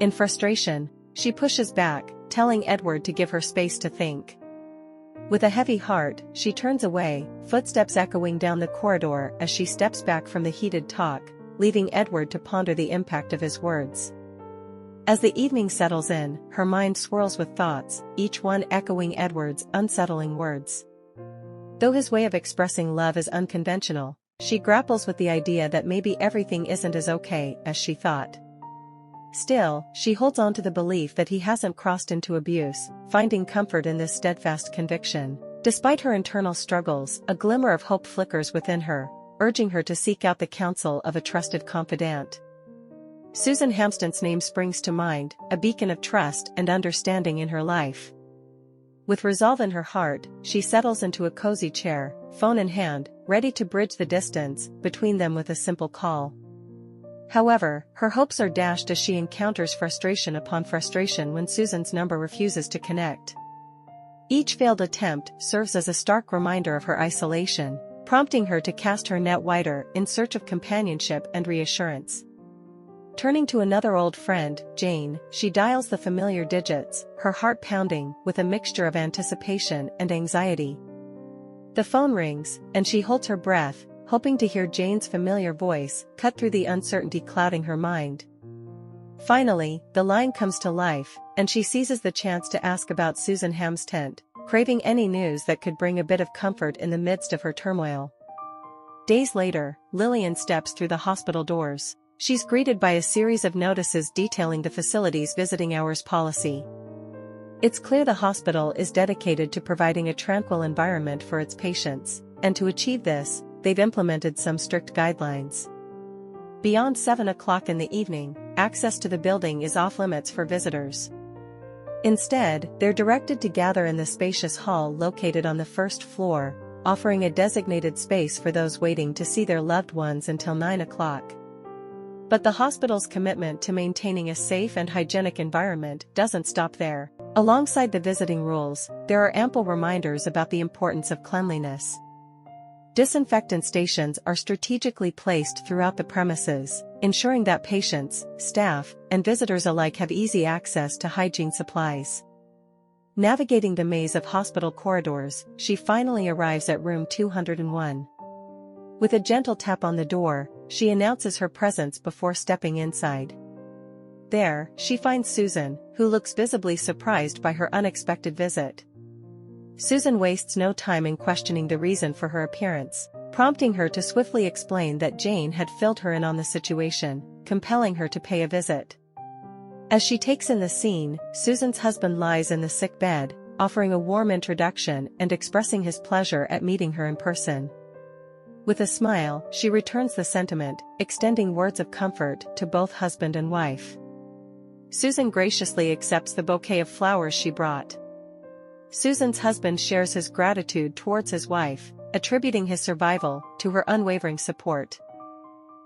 In frustration, she pushes back, telling Edward to give her space to think. With a heavy heart, she turns away, footsteps echoing down the corridor as she steps back from the heated talk, leaving Edward to ponder the impact of his words. As the evening settles in, her mind swirls with thoughts, each one echoing Edward's unsettling words. Though his way of expressing love is unconventional, she grapples with the idea that maybe everything isn't as okay as she thought. Still, she holds on to the belief that he hasn't crossed into abuse, finding comfort in this steadfast conviction. Despite her internal struggles, a glimmer of hope flickers within her, urging her to seek out the counsel of a trusted confidant. Susan Hampston's name springs to mind, a beacon of trust and understanding in her life. With resolve in her heart, she settles into a cozy chair, phone in hand, ready to bridge the distance between them with a simple call. However, her hopes are dashed as she encounters frustration upon frustration when Susan's number refuses to connect. Each failed attempt serves as a stark reminder of her isolation, prompting her to cast her net wider in search of companionship and reassurance. Turning to another old friend, Jane, she dials the familiar digits, her heart pounding with a mixture of anticipation and anxiety. The phone rings, and she holds her breath, hoping to hear Jane's familiar voice cut through the uncertainty clouding her mind. Finally, the line comes to life, and she seizes the chance to ask about Susan Ham's tent, craving any news that could bring a bit of comfort in the midst of her turmoil. Days later, Lilian steps through the hospital doors. She's greeted by a series of notices detailing the facility's visiting hours policy. It's clear the hospital is dedicated to providing a tranquil environment for its patients, and to achieve this, they've implemented some strict guidelines. Beyond 7 o'clock in the evening, access to the building is off-limits for visitors. Instead, they're directed to gather in the spacious hall located on the first floor, offering a designated space for those waiting to see their loved ones until 9 o'clock. But the hospital's commitment to maintaining a safe and hygienic environment doesn't stop there. Alongside the visiting rules, there are ample reminders about the importance of cleanliness. Disinfectant stations are strategically placed throughout the premises, ensuring that patients, staff, and visitors alike have easy access to hygiene supplies. Navigating the maze of hospital corridors, she finally arrives at room 201. With a gentle tap on the door, she announces her presence before stepping inside. There, she finds Susan, who looks visibly surprised by her unexpected visit. Susan wastes no time in questioning the reason for her appearance, prompting her to swiftly explain that Jane had filled her in on the situation, compelling her to pay a visit. As she takes in the scene, Susan's husband lies in the sick bed, offering a warm introduction and expressing his pleasure at meeting her in person. With a smile, she returns the sentiment, extending words of comfort to both husband and wife. Susan graciously accepts the bouquet of flowers she brought. Susan's husband shares his gratitude towards his wife, attributing his survival to her unwavering support.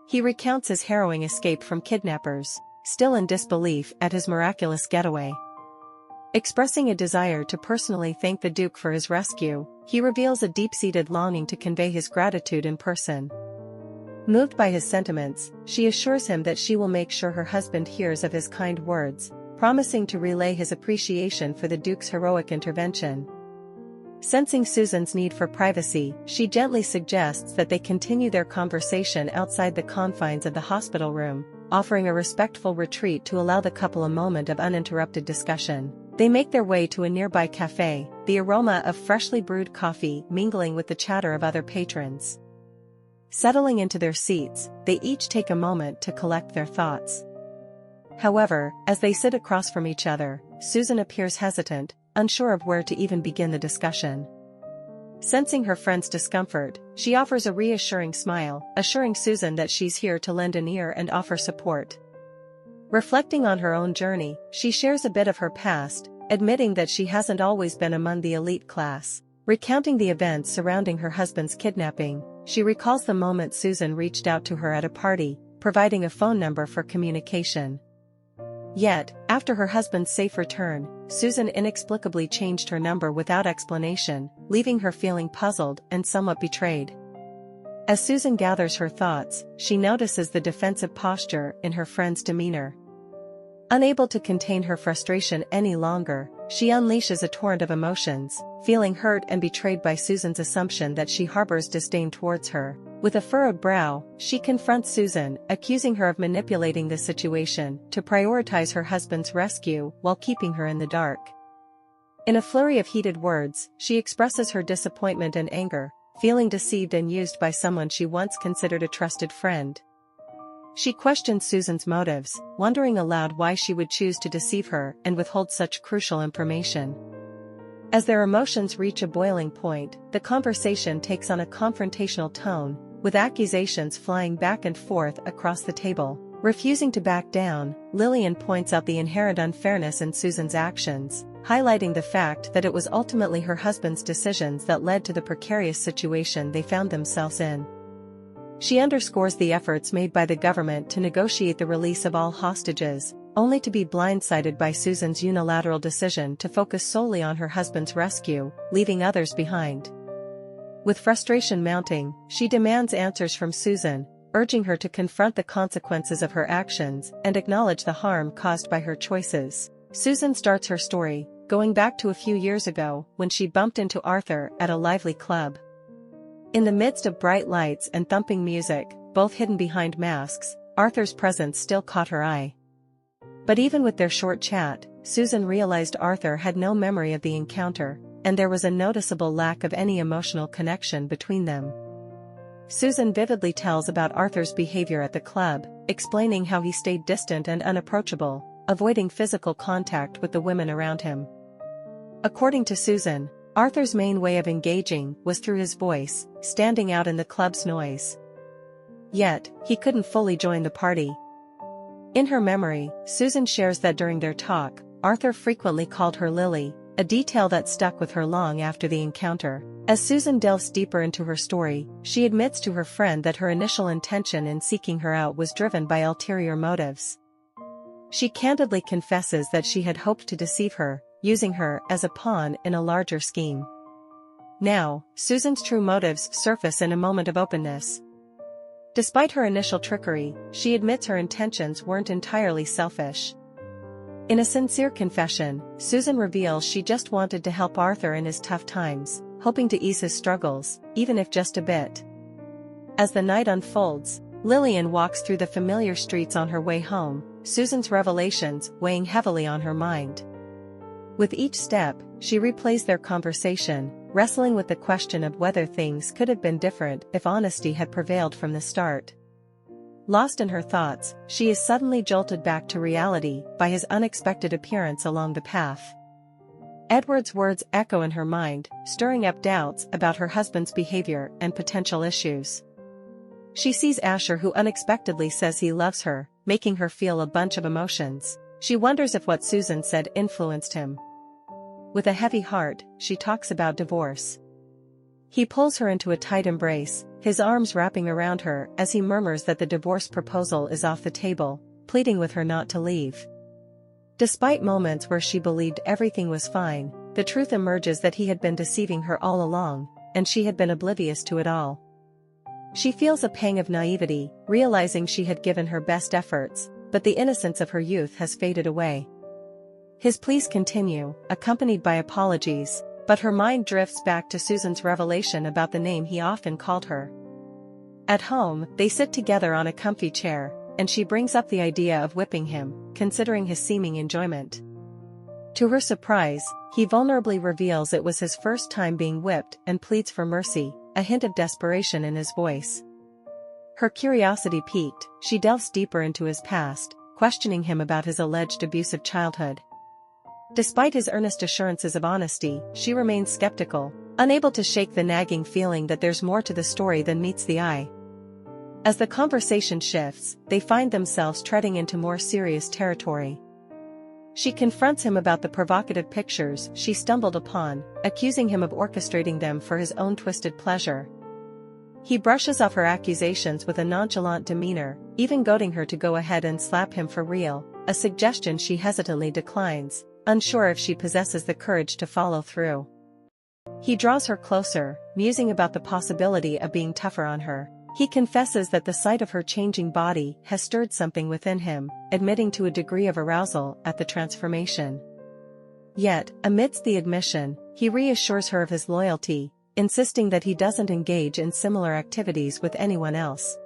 He recounts his harrowing escape from kidnappers, still in disbelief at his miraculous getaway. Expressing a desire to personally thank the Duke for his rescue, he reveals a deep-seated longing to convey his gratitude in person. Moved by his sentiments, she assures him that she will make sure her husband hears of his kind words, promising to relay his appreciation for the Duke's heroic intervention. Sensing Susan's need for privacy, she gently suggests that they continue their conversation outside the confines of the hospital room, offering a respectful retreat to allow the couple a moment of uninterrupted discussion. They make their way to a nearby cafe, the aroma of freshly brewed coffee mingling with the chatter of other patrons. Settling into their seats, they each take a moment to collect their thoughts. However, as they sit across from each other, Susan appears hesitant, unsure of where to even begin the discussion. Sensing her friend's discomfort, she offers a reassuring smile, assuring Susan that she's here to lend an ear and offer support. Reflecting on her own journey, she shares a bit of her past, admitting that she hasn't always been among the elite class. Recounting the events surrounding her husband's kidnapping, she recalls the moment Susan reached out to her at a party, providing a phone number for communication. Yet, after her husband's safe return, Susan inexplicably changed her number without explanation, leaving her feeling puzzled and somewhat betrayed. As Susan gathers her thoughts, she notices the defensive posture in her friend's demeanor. Unable to contain her frustration any longer, she unleashes a torrent of emotions, feeling hurt and betrayed by Susan's assumption that she harbors disdain towards her. With a furrowed brow, she confronts Susan, accusing her of manipulating the situation to prioritize her husband's rescue while keeping her in the dark. In a flurry of heated words, she expresses her disappointment and anger, feeling deceived and used by someone she once considered a trusted friend. She questions Susan's motives, wondering aloud why she would choose to deceive her and withhold such crucial information. As their emotions reach a boiling point, the conversation takes on a confrontational tone, with accusations flying back and forth across the table. Refusing to back down, Lilian points out the inherent unfairness in Susan's actions, highlighting the fact that it was ultimately her husband's decisions that led to the precarious situation they found themselves in. She underscores the efforts made by the government to negotiate the release of all hostages, only to be blindsided by Susan's unilateral decision to focus solely on her husband's rescue, leaving others behind. With frustration mounting, she demands answers from Susan, urging her to confront the consequences of her actions and acknowledge the harm caused by her choices. Susan starts her story, going back to a few years ago when she bumped into Arthur at a lively club. In the midst of bright lights and thumping music, both hidden behind masks, Arthur's presence still caught her eye. But even with their short chat, Susan realized Arthur had no memory of the encounter, and there was a noticeable lack of any emotional connection between them. Susan vividly tells about Arthur's behavior at the club, explaining how he stayed distant and unapproachable, avoiding physical contact with the women around him. According to Susan, Arthur's main way of engaging was through his voice, standing out in the club's noise. Yet, he couldn't fully join the party. In her memory, Susan shares that during their talk, Arthur frequently called her Lily, a detail that stuck with her long after the encounter. As Susan delves deeper into her story, she admits to her friend that her initial intention in seeking her out was driven by ulterior motives. She candidly confesses that she had hoped to deceive her, using her as a pawn in a larger scheme. Now, Susan's true motives surface in a moment of openness. Despite her initial trickery, she admits her intentions weren't entirely selfish. In a sincere confession, Susan reveals she just wanted to help Arthur in his tough times, hoping to ease his struggles, even if just a bit. As the night unfolds, Lilian walks through the familiar streets on her way home, Susan's revelations weighing heavily on her mind. With each step, she replays their conversation, wrestling with the question of whether things could have been different if honesty had prevailed from the start. Lost in her thoughts, she is suddenly jolted back to reality by his unexpected appearance along the path. Edward's words echo in her mind, stirring up doubts about her husband's behavior and potential issues. She sees Asher, who unexpectedly says he loves her, making her feel a bunch of emotions. She wonders if what Susan said influenced him. With a heavy heart, she talks about divorce. He pulls her into a tight embrace, his arms wrapping around her as he murmurs that the divorce proposal is off the table, pleading with her not to leave. Despite moments where she believed everything was fine, the truth emerges that he had been deceiving her all along, and she had been oblivious to it all. She feels a pang of naivety, realizing she had given her best efforts, but the innocence of her youth has faded away. His pleas continue, accompanied by apologies, but her mind drifts back to Susan's revelation about the name he often called her. At home, they sit together on a comfy chair, and she brings up the idea of whipping him, considering his seeming enjoyment. To her surprise, he vulnerably reveals it was his first time being whipped and pleads for mercy, a hint of desperation in his voice. Her curiosity piqued, she delves deeper into his past, questioning him about his alleged abusive childhood. Despite his earnest assurances of honesty, she remains skeptical, unable to shake the nagging feeling that there's more to the story than meets the eye. As the conversation shifts, they find themselves treading into more serious territory. She confronts him about the provocative pictures she stumbled upon, accusing him of orchestrating them for his own twisted pleasure. He brushes off her accusations with a nonchalant demeanor, even goading her to go ahead and slap him for real, a suggestion she hesitantly declines, unsure if she possesses the courage to follow through. He draws her closer, musing about the possibility of being tougher on her. He confesses that the sight of her changing body has stirred something within him, admitting to a degree of arousal at the transformation. Yet, amidst the admission, he reassures her of his loyalty, insisting that he doesn't engage in similar activities with anyone else.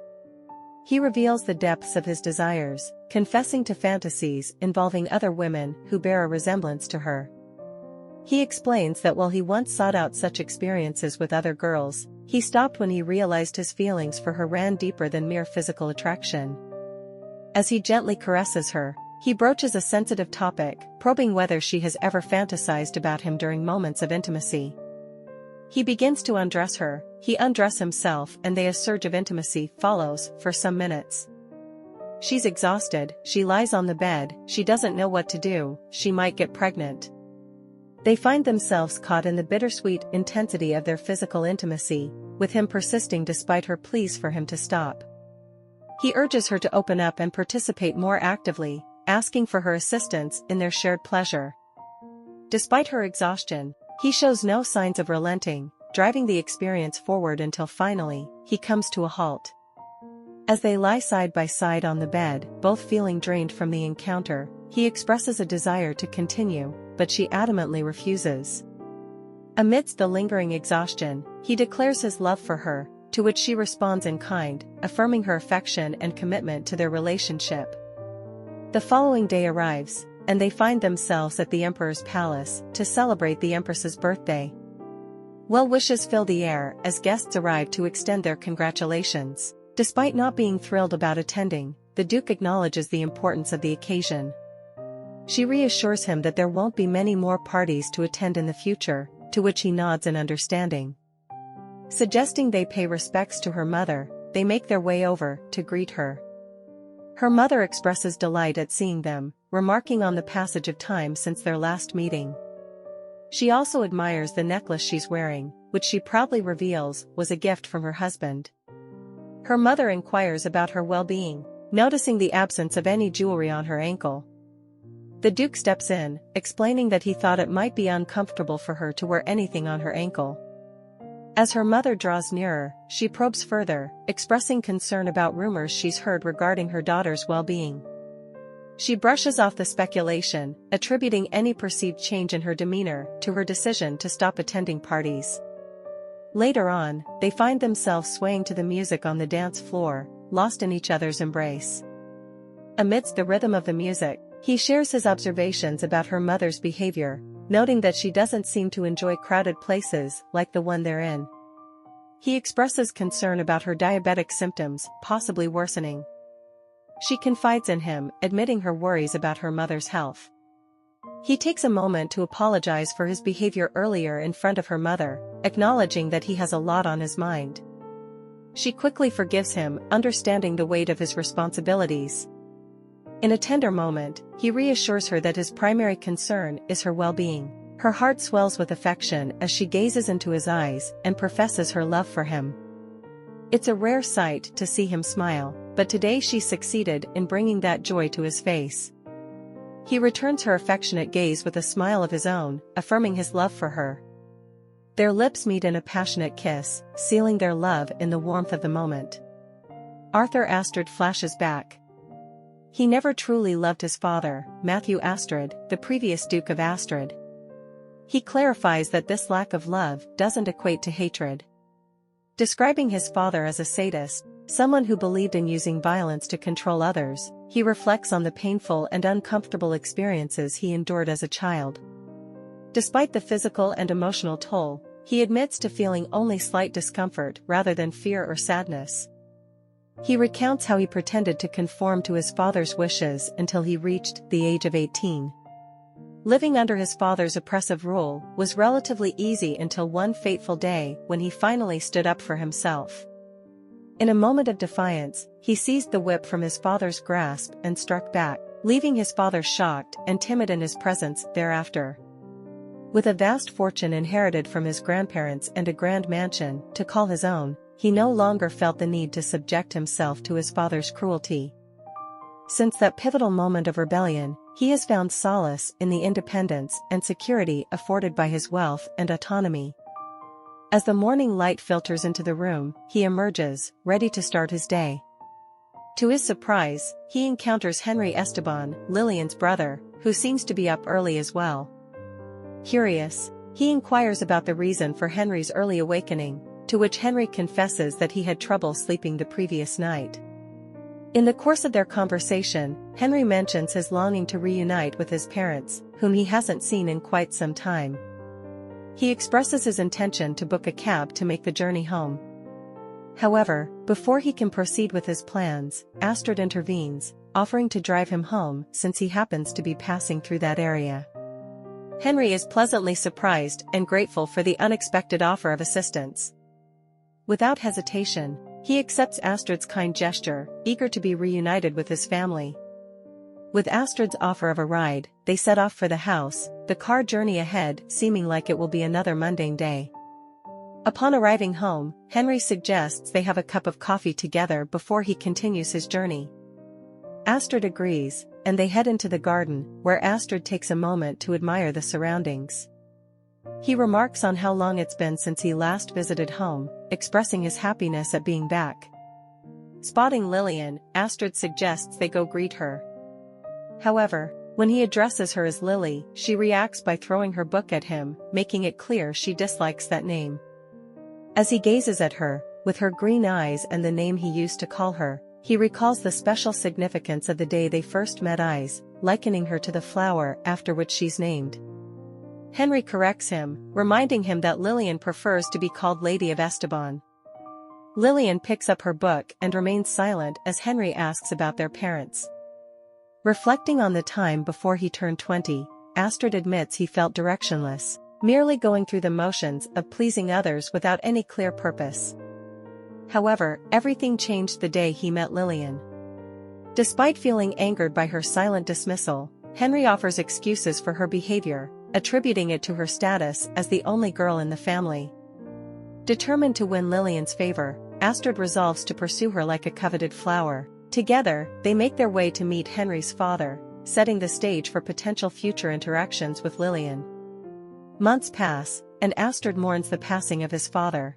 He reveals the depths of his desires, confessing to fantasies involving other women who bear a resemblance to her. He explains that while he once sought out such experiences with other girls, he stopped when he realized his feelings for her ran deeper than mere physical attraction. As he gently caresses her, he broaches a sensitive topic, probing whether she has ever fantasized about him during moments of intimacy. He begins to undress her, he undresses himself, and a surge of intimacy follows for some minutes. She's exhausted, she lies on the bed, she doesn't know what to do, she might get pregnant. They find themselves caught in the bittersweet intensity of their physical intimacy, with him persisting despite her pleas for him to stop. He urges her to open up and participate more actively, asking for her assistance in their shared pleasure. Despite her exhaustion, he shows no signs of relenting, driving the experience forward until finally, he comes to a halt. As they lie side by side on the bed, both feeling drained from the encounter, he expresses a desire to continue, but she adamantly refuses. Amidst the lingering exhaustion, he declares his love for her, to which she responds in kind, affirming her affection and commitment to their relationship. The following day arrives, and they find themselves at the Emperor's palace to celebrate the Empress's birthday. Well wishes fill the air as guests arrive to extend their congratulations. Despite not being thrilled about attending, the Duke acknowledges the importance of the occasion. She reassures him that there won't be many more parties to attend in the future, to which he nods in understanding. Suggesting they pay respects to her mother, they make their way over to greet her. Her mother expresses delight at seeing them, remarking on the passage of time since their last meeting. She also admires the necklace she's wearing, which she proudly reveals was a gift from her husband. Her mother inquires about her well-being, noticing the absence of any jewelry on her ankle. The Duke steps in, explaining that he thought it might be uncomfortable for her to wear anything on her ankle. As her mother draws nearer, she probes further, expressing concern about rumors she's heard regarding her daughter's well-being. She brushes off the speculation, attributing any perceived change in her demeanor to her decision to stop attending parties. Later on, they find themselves swaying to the music on the dance floor, lost in each other's embrace. Amidst the rhythm of the music, he shares his observations about her mother's behavior, noting that she doesn't seem to enjoy crowded places like the one they're in. He expresses concern about her diabetic symptoms, possibly worsening. She confides in him, admitting her worries about her mother's health. He takes a moment to apologize for his behavior earlier in front of her mother, acknowledging that he has a lot on his mind. She quickly forgives him, understanding the weight of his responsibilities. In a tender moment, he reassures her that his primary concern is her well-being. Her heart swells with affection as she gazes into his eyes and professes her love for him. It's a rare sight to see him smile, but today she succeeded in bringing that joy to his face. He returns her affectionate gaze with a smile of his own, affirming his love for her. Their lips meet in a passionate kiss, sealing their love in the warmth of the moment. Arthur Astrid flashes back. He never truly loved his father, Matthew Astrid, the previous Duke of Astrid. He clarifies that this lack of love doesn't equate to hatred. Describing his father as a sadist, someone who believed in using violence to control others, he reflects on the painful and uncomfortable experiences he endured as a child. Despite the physical and emotional toll, he admits to feeling only slight discomfort rather than fear or sadness. He recounts how he pretended to conform to his father's wishes until he reached the age of 18. Living under his father's oppressive rule was relatively easy until one fateful day when he finally stood up for himself. In a moment of defiance, he seized the whip from his father's grasp and struck back, leaving his father shocked and timid in his presence thereafter. With a vast fortune inherited from his grandparents and a grand mansion to call his own, he no longer felt the need to subject himself to his father's cruelty. Since that pivotal moment of rebellion, he has found solace in the independence and security afforded by his wealth and autonomy. As the morning light filters into the room, he emerges, ready to start his day. To his surprise, he encounters Henry Esteban, Lilian's brother, who seems to be up early as well. Curious, he inquires about the reason for Henry's early awakening, to which Henry confesses that he had trouble sleeping the previous night. In the course of their conversation, Henry mentions his longing to reunite with his parents, whom he hasn't seen in quite some time. He expresses his intention to book a cab to make the journey home. However, before he can proceed with his plans, Astrid intervenes, offering to drive him home since he happens to be passing through that area. Henry is pleasantly surprised and grateful for the unexpected offer of assistance. Without hesitation, he accepts Astrid's kind gesture, eager to be reunited with his family. With Astrid's offer of a ride, they set off for the house, the car journey ahead seeming like it will be another mundane day. Upon arriving home, Henry suggests they have a cup of coffee together before he continues his journey. Astrid agrees, and they head into the garden, where Astrid takes a moment to admire the surroundings. He remarks on how long it's been since he last visited home, expressing his happiness at being back. Spotting Lilian, Astrid suggests they go greet her. However, when he addresses her as Lily, she reacts by throwing her book at him, making it clear she dislikes that name. As he gazes at her, with her green eyes and the name he used to call her, he recalls the special significance of the day they first met eyes, likening her to the flower after which she's named. Henry corrects him, reminding him that Lilian prefers to be called Lady of Esteban. Lilian picks up her book and remains silent as Henry asks about their parents. Reflecting on the time before he turned 20, Astrid admits he felt directionless, merely going through the motions of pleasing others without any clear purpose. However, everything changed the day he met Lilian. Despite feeling angered by her silent dismissal, Henry offers excuses for her behavior, attributing it to her status as the only girl in the family. Determined to win Lilian's favor, Astrid resolves to pursue her like a coveted flower. Together, they make their way to meet Henry's father, setting the stage for potential future interactions with Lilian. Months pass, and Astrid mourns the passing of his father.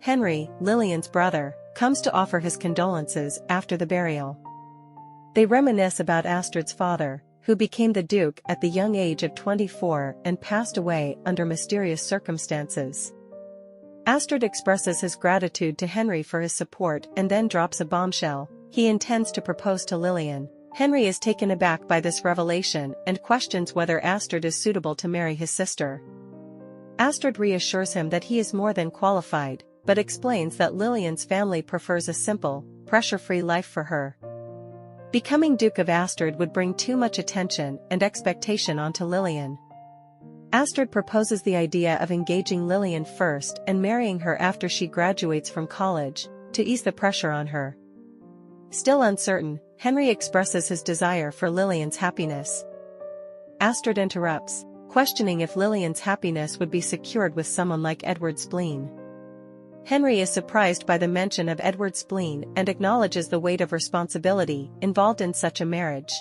Henry, Lilian's brother, comes to offer his condolences after the burial. They reminisce about Astrid's father, who became the Duke at the young age of 24 and passed away under mysterious circumstances. Astrid expresses his gratitude to Henry for his support and then drops a bombshell: he intends to propose to Lilian. Henry is taken aback by this revelation and questions whether Astrid is suitable to marry his sister. Astrid reassures him that he is more than qualified, but explains that Lilian's family prefers a simple, pressure-free life for her. Becoming Duke of Astrid would bring too much attention and expectation onto Lilian. Astrid proposes the idea of engaging Lilian first and marrying her after she graduates from college, to ease the pressure on her. Still uncertain, Henry expresses his desire for Lilian's happiness. Astrid interrupts, questioning if Lilian's happiness would be secured with someone like Edward Spleen. Henry is surprised by the mention of Edward Spleen and acknowledges the weight of responsibility involved in such a marriage.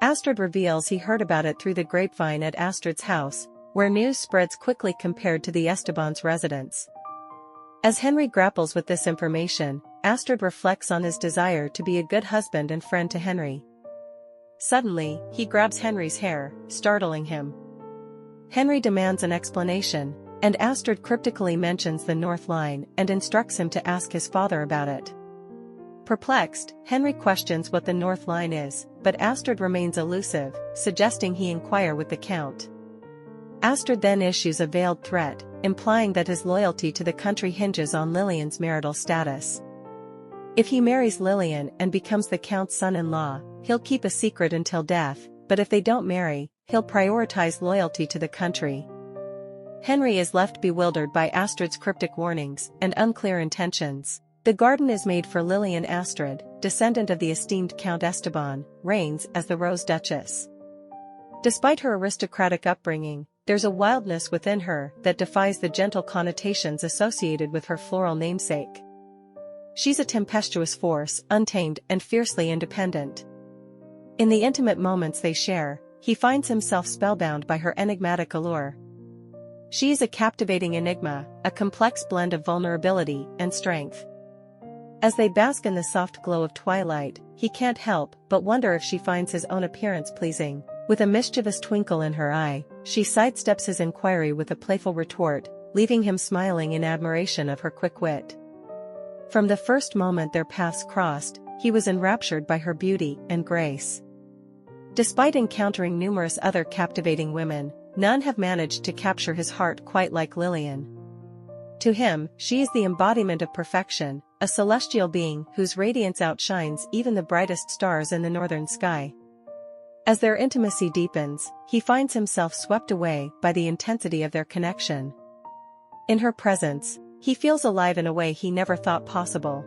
Astrid reveals he heard about it through the grapevine at Astrid's house, where news spreads quickly compared to the Esteban's residence. As Henry grapples with this information, Astrid reflects on his desire to be a good husband and friend to Henry. Suddenly, he grabs Henry's hair, startling him. Henry demands an explanation, and Astrid cryptically mentions the North Line and instructs him to ask his father about it. Perplexed, Henry questions what the North Line is, but Astrid remains elusive, suggesting he inquire with the Count. Astrid then issues a veiled threat, implying that his loyalty to the country hinges on Lilian's marital status. If he marries Lilian and becomes the Count's son-in-law, he'll keep a secret until death, but if they don't marry, he'll prioritize loyalty to the country. Henry is left bewildered by Astrid's cryptic warnings and unclear intentions. The garden is made for Lilian. Astrid, descendant of the esteemed Count Esteban, reigns as the Rose Duchess. Despite her aristocratic upbringing, there's a wildness within her that defies the gentle connotations associated with her floral namesake. She's a tempestuous force, untamed and fiercely independent. In the intimate moments they share, he finds himself spellbound by her enigmatic allure. She is a captivating enigma, a complex blend of vulnerability and strength. As they bask in the soft glow of twilight, he can't help but wonder if she finds his own appearance pleasing. With a mischievous twinkle in her eye, she sidesteps his inquiry with a playful retort, leaving him smiling in admiration of her quick wit. From the first moment their paths crossed, he was enraptured by her beauty and grace. Despite encountering numerous other captivating women, none have managed to capture his heart quite like Lilian. To him, she is the embodiment of perfection, a celestial being whose radiance outshines even the brightest stars in the northern sky. As their intimacy deepens, he finds himself swept away by the intensity of their connection. In her presence, he feels alive in a way he never thought possible.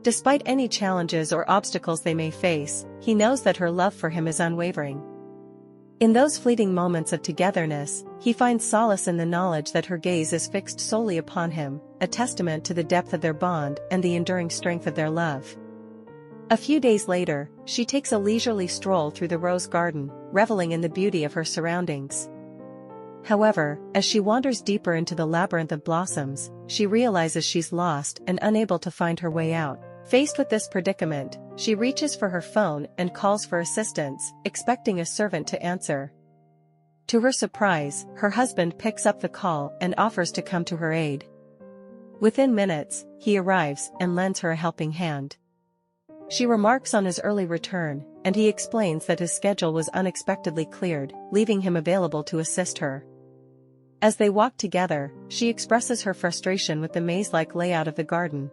Despite any challenges or obstacles they may face, he knows that her love for him is unwavering. In those fleeting moments of togetherness, he finds solace in the knowledge that her gaze is fixed solely upon him, a testament to the depth of their bond and the enduring strength of their love. A few days later, she takes a leisurely stroll through the rose garden, reveling in the beauty of her surroundings. However, as she wanders deeper into the labyrinth of blossoms, she realizes she's lost and unable to find her way out. Faced with this predicament, she reaches for her phone and calls for assistance, expecting a servant to answer. To her surprise, her husband picks up the call and offers to come to her aid. Within minutes, he arrives and lends her a helping hand. She remarks on his early return, and he explains that his schedule was unexpectedly cleared, leaving him available to assist her. As they walk together, she expresses her frustration with the maze-like layout of the garden.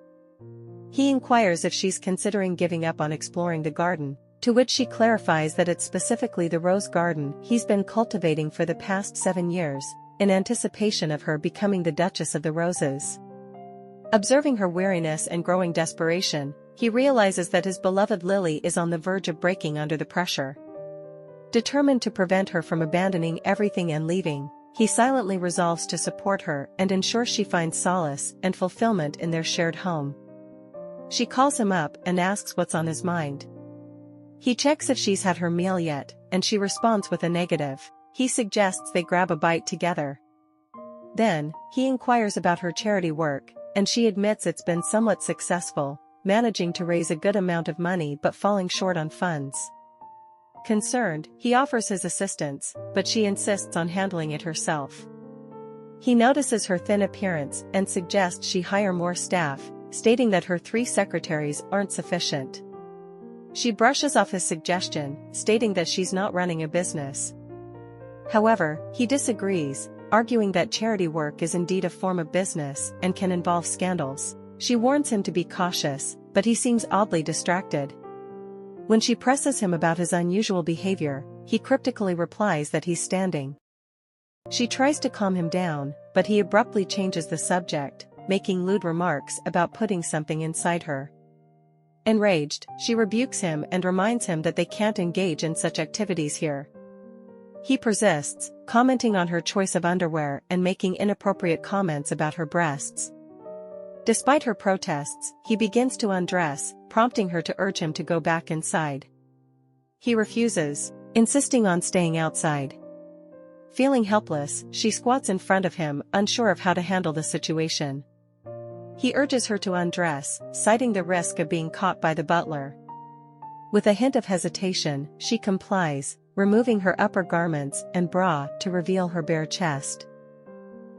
He inquires if she's considering giving up on exploring the garden, to which she clarifies that it's specifically the rose garden he's been cultivating for the past 7 years, in anticipation of her becoming the Duchess of the Roses. Observing her weariness and growing desperation, he realizes that his beloved Lily is on the verge of breaking under the pressure. Determined to prevent her from abandoning everything and leaving, he silently resolves to support her and ensure she finds solace and fulfillment in their shared home. She calls him up and asks what's on his mind. He checks if she's had her meal yet, and she responds with a negative. He suggests they grab a bite together. Then, he inquires about her charity work, and she admits it's been somewhat successful, managing to raise a good amount of money but falling short on funds. Concerned, he offers his assistance, but she insists on handling it herself. He notices her thin appearance and suggests she hire more staff, stating that her 3 secretaries aren't sufficient. She brushes off his suggestion, stating that she's not running a business. However, he disagrees, arguing that charity work is indeed a form of business and can involve scandals. She warns him to be cautious, but he seems oddly distracted. When she presses him about his unusual behavior, he cryptically replies that he's standing. She tries to calm him down, but he abruptly changes the subject, making lewd remarks about putting something inside her. Enraged, she rebukes him and reminds him that they can't engage in such activities here. He persists, commenting on her choice of underwear and making inappropriate comments about her breasts. Despite her protests, he begins to undress, prompting her to urge him to go back inside. He refuses, insisting on staying outside. Feeling helpless, she squats in front of him, unsure of how to handle the situation. He urges her to undress, citing the risk of being caught by the butler. With a hint of hesitation, she complies, removing her upper garments and bra to reveal her bare chest.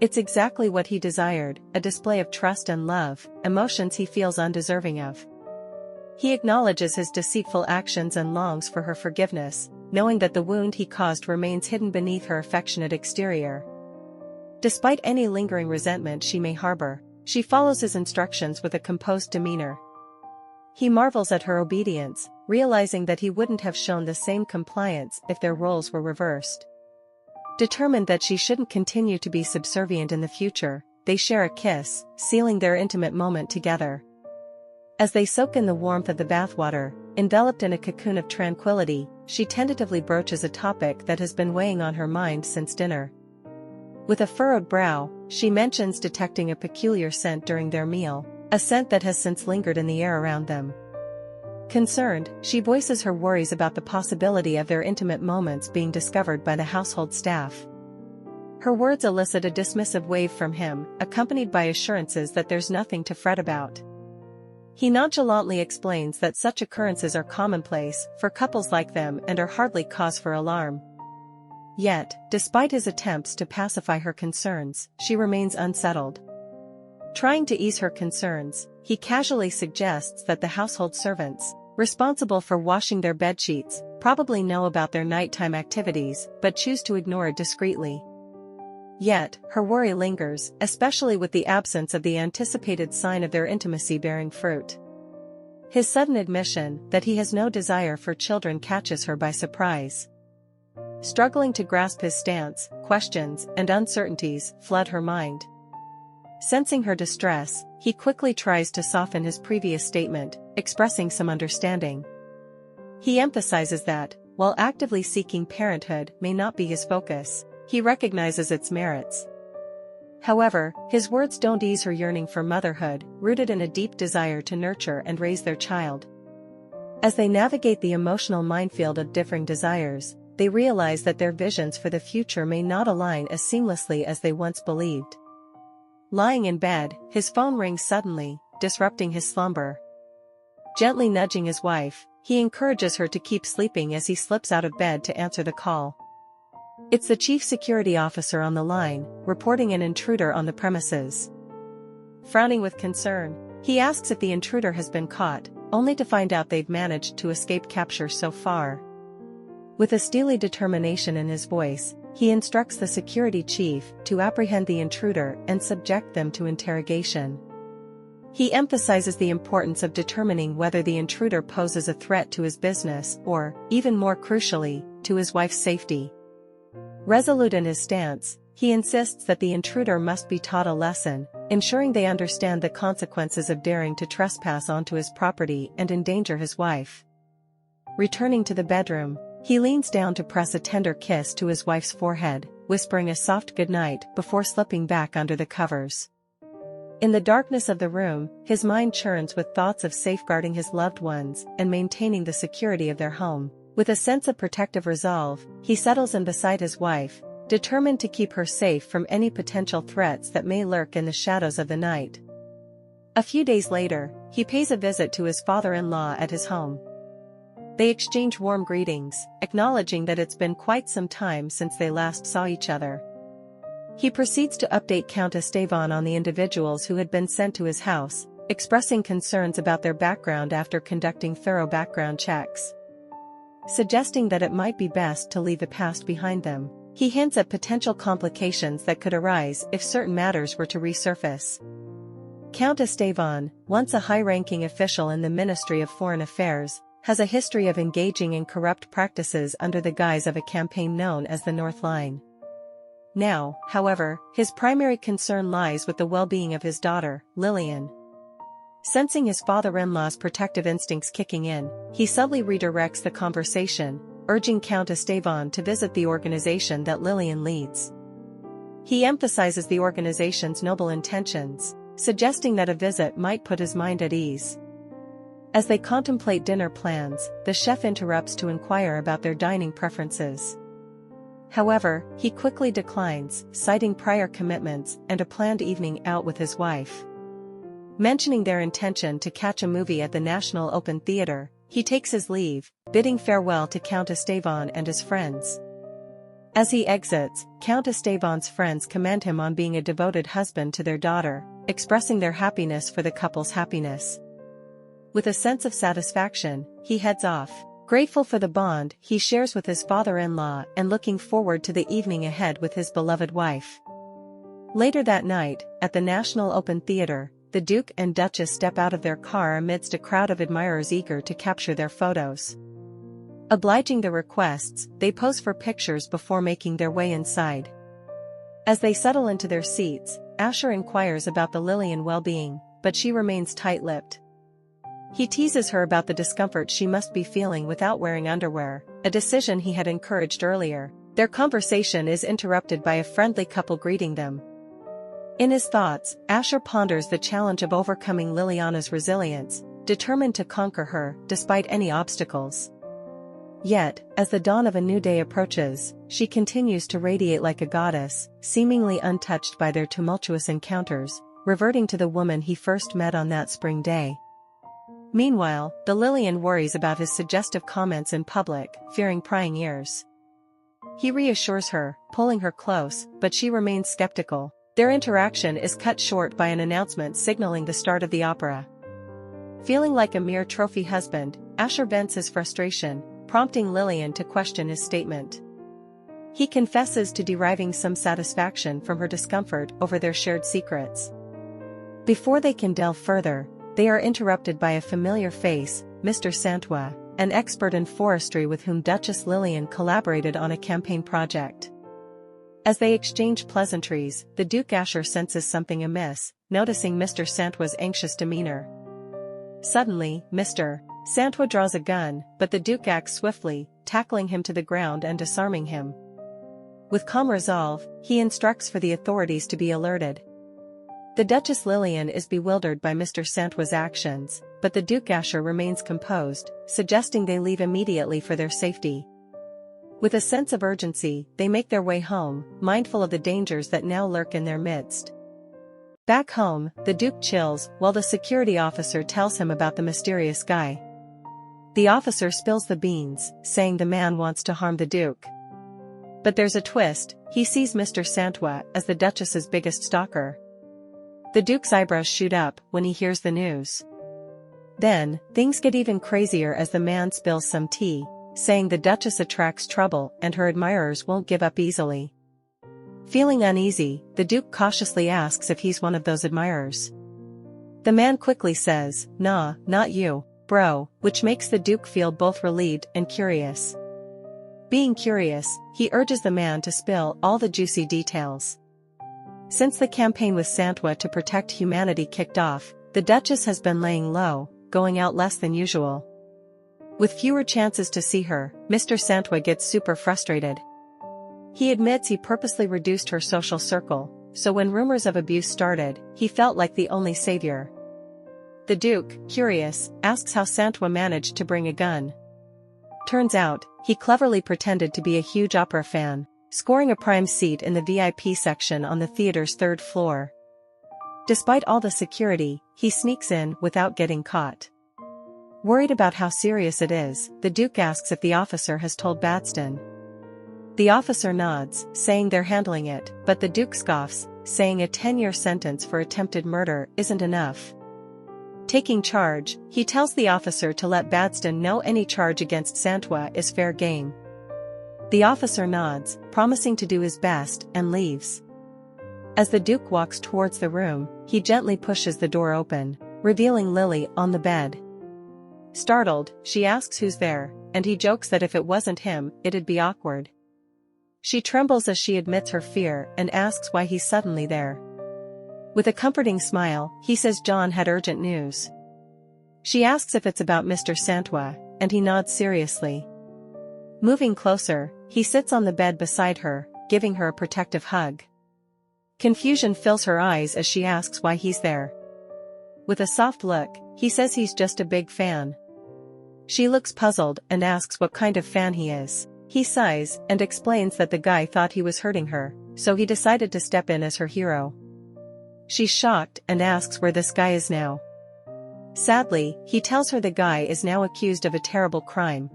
It's exactly what he desired, a display of trust and love, emotions he feels undeserving of. He acknowledges his deceitful actions and longs for her forgiveness, knowing that the wound he caused remains hidden beneath her affectionate exterior. Despite any lingering resentment she may harbor, she follows his instructions with a composed demeanor. He marvels at her obedience, realizing that he wouldn't have shown the same compliance if their roles were reversed. Determined that she shouldn't continue to be subservient in the future, they share a kiss, sealing their intimate moment together. As they soak in the warmth of the bathwater, enveloped in a cocoon of tranquility, she tentatively broaches a topic that has been weighing on her mind since dinner. With a furrowed brow, she mentions detecting a peculiar scent during their meal, a scent that has since lingered in the air around them. Concerned, she voices her worries about the possibility of their intimate moments being discovered by the household staff. Her words elicit a dismissive wave from him, accompanied by assurances that there's nothing to fret about. He nonchalantly explains that such occurrences are commonplace for couples like them and are hardly cause for alarm. Yet, despite his attempts to pacify her concerns, she remains unsettled. Trying to ease her concerns, he casually suggests that the household servants, responsible for washing their bedsheets, probably know about their nighttime activities but choose to ignore it discreetly. Yet, her worry lingers, especially with the absence of the anticipated sign of their intimacy bearing fruit. His sudden admission that he has no desire for children catches her by surprise. Struggling to grasp his stance, questions and uncertainties flood her mind. Sensing her distress, he quickly tries to soften his previous statement, expressing some understanding. He emphasizes that, while actively seeking parenthood may not be his focus, he recognizes its merits. However, his words don't ease her yearning for motherhood, rooted in a deep desire to nurture and raise their child. As they navigate the emotional minefield of differing desires, they realize that their visions for the future may not align as seamlessly as they once believed. Lying in bed, his phone rings suddenly, disrupting his slumber. Gently nudging his wife, he encourages her to keep sleeping as he slips out of bed to answer the call. It's the chief security officer on the line, reporting an intruder on the premises. Frowning with concern, he asks if the intruder has been caught, only to find out they've managed to escape capture so far. With a steely determination in his voice, he instructs the security chief to apprehend the intruder and subject them to interrogation. He emphasizes the importance of determining whether the intruder poses a threat to his business or, even more crucially, to his wife's safety. Resolute in his stance, he insists that the intruder must be taught a lesson, ensuring they understand the consequences of daring to trespass onto his property and endanger his wife. Returning to the bedroom, he leans down to press a tender kiss to his wife's forehead, whispering a soft goodnight before slipping back under the covers. In the darkness of the room, his mind churns with thoughts of safeguarding his loved ones and maintaining the security of their home. With a sense of protective resolve, he settles in beside his wife, determined to keep her safe from any potential threats that may lurk in the shadows of the night. A few days later, he pays a visit to his father-in-law at his home. They exchange warm greetings, acknowledging that it's been quite some time since they last saw each other. He proceeds to update Count Esteban on the individuals who had been sent to his house, expressing concerns about their background after conducting thorough background checks. Suggesting that it might be best to leave the past behind them, he hints at potential complications that could arise if certain matters were to resurface. Count Esteban, once a high-ranking official in the Ministry of Foreign Affairs, has a history of engaging in corrupt practices under the guise of a campaign known as the North Line. Now, however, his primary concern lies with the well-being of his daughter, Lilian. Sensing his father-in-law's protective instincts kicking in, he subtly redirects the conversation, urging Count Esteban to visit the organization that Lilian leads. He emphasizes the organization's noble intentions, suggesting that a visit might put his mind at ease. As they contemplate dinner plans, the chef interrupts to inquire about their dining preferences. However, he quickly declines, citing prior commitments and a planned evening out with his wife. Mentioning their intention to catch a movie at the National Open Theater, he takes his leave, bidding farewell to Count Esteban and his friends. As he exits, Count Esteban's friends commend him on being a devoted husband to their daughter, expressing their happiness for the couple's happiness. With a sense of satisfaction, he heads off, grateful for the bond he shares with his father-in-law and looking forward to the evening ahead with his beloved wife. Later that night, at the National Open Theater, the Duke and Duchess step out of their car amidst a crowd of admirers eager to capture their photos. Obliging the requests, they pose for pictures before making their way inside. As they settle into their seats, Asher inquires about the Lilian well-being, but she remains tight-lipped. He teases her about the discomfort she must be feeling without wearing underwear, a decision he had encouraged earlier. Their conversation is interrupted by a friendly couple greeting them. In his thoughts, Asher ponders the challenge of overcoming Liliana's resilience, determined to conquer her despite any obstacles. Yet, as the dawn of a new day approaches, she continues to radiate like a goddess, seemingly untouched by their tumultuous encounters, reverting to the woman he first met on that spring day. Meanwhile, the Lilian worries about his suggestive comments in public, fearing prying ears. He reassures her, pulling her close, but she remains skeptical. Their interaction is cut short by an announcement signaling the start of the opera. Feeling like a mere trophy husband, Asher vents his frustration, prompting Lilian to question his statement. He confesses to deriving some satisfaction from her discomfort over their shared secrets. Before they can delve further, they are interrupted by a familiar face, Mr. Santua, an expert in forestry with whom Duchess Lilian collaborated on a campaign project. As they exchange pleasantries, the Duke Asher senses something amiss, noticing Mr. Santwa's anxious demeanor. Suddenly, Mr. Santwa draws a gun, but the Duke acts swiftly, tackling him to the ground and disarming him. With calm resolve, he instructs for the authorities to be alerted. The Duchess Lilian is bewildered by Mr. Santwa's actions, but the Duke Asher remains composed, suggesting they leave immediately for their safety. With a sense of urgency, they make their way home, mindful of the dangers that now lurk in their midst. Back home, the Duke chills while the security officer tells him about the mysterious guy. The officer spills the beans, saying the man wants to harm the Duke. But there's a twist, he sees Mr. Santwa as the Duchess's biggest stalker. The Duke's eyebrows shoot up when he hears the news. Then, things get even crazier as the man spills some tea, saying the Duchess attracts trouble and her admirers won't give up easily. Feeling uneasy, the Duke cautiously asks if he's one of those admirers. The man quickly says, "Nah, not you, bro," which makes the Duke feel both relieved and curious. Being curious, he urges the man to spill all the juicy details. Since the campaign with Santwa to protect humanity kicked off, the Duchess has been laying low, going out less than usual. With fewer chances to see her, Mr. Santwa gets super frustrated. He admits he purposely reduced her social circle, so when rumors of abuse started, he felt like the only savior. The Duke, curious, asks how Santwa managed to bring a gun. Turns out, he cleverly pretended to be a huge opera fan, scoring a prime seat in the VIP section on the theater's third floor. Despite all the security, he sneaks in without getting caught. Worried about how serious it is, the Duke asks if the officer has told Badston. The officer nods, saying they're handling it, but the Duke scoffs, saying a 10-year sentence for attempted murder isn't enough. Taking charge, he tells the officer to let Badston know any charge against Santwa is fair game. The officer nods, promising to do his best, and leaves. As the Duke walks towards the room, he gently pushes the door open, revealing Lily on the bed. Startled, she asks who's there, and he jokes that if it wasn't him, it'd be awkward. She trembles as she admits her fear and asks why he's suddenly there. With a comforting smile, he says John had urgent news. She asks if it's about Mr. Santwa, and he nods seriously. Moving closer, he sits on the bed beside her, giving her a protective hug. Confusion fills her eyes as she asks why he's there. With a soft look, he says he's just a big fan. She looks puzzled and asks what kind of fan he is. He sighs and explains that the guy thought he was hurting her, so he decided to step in as her hero. She's shocked and asks where this guy is now. Sadly, he tells her the guy is now accused of a terrible crime.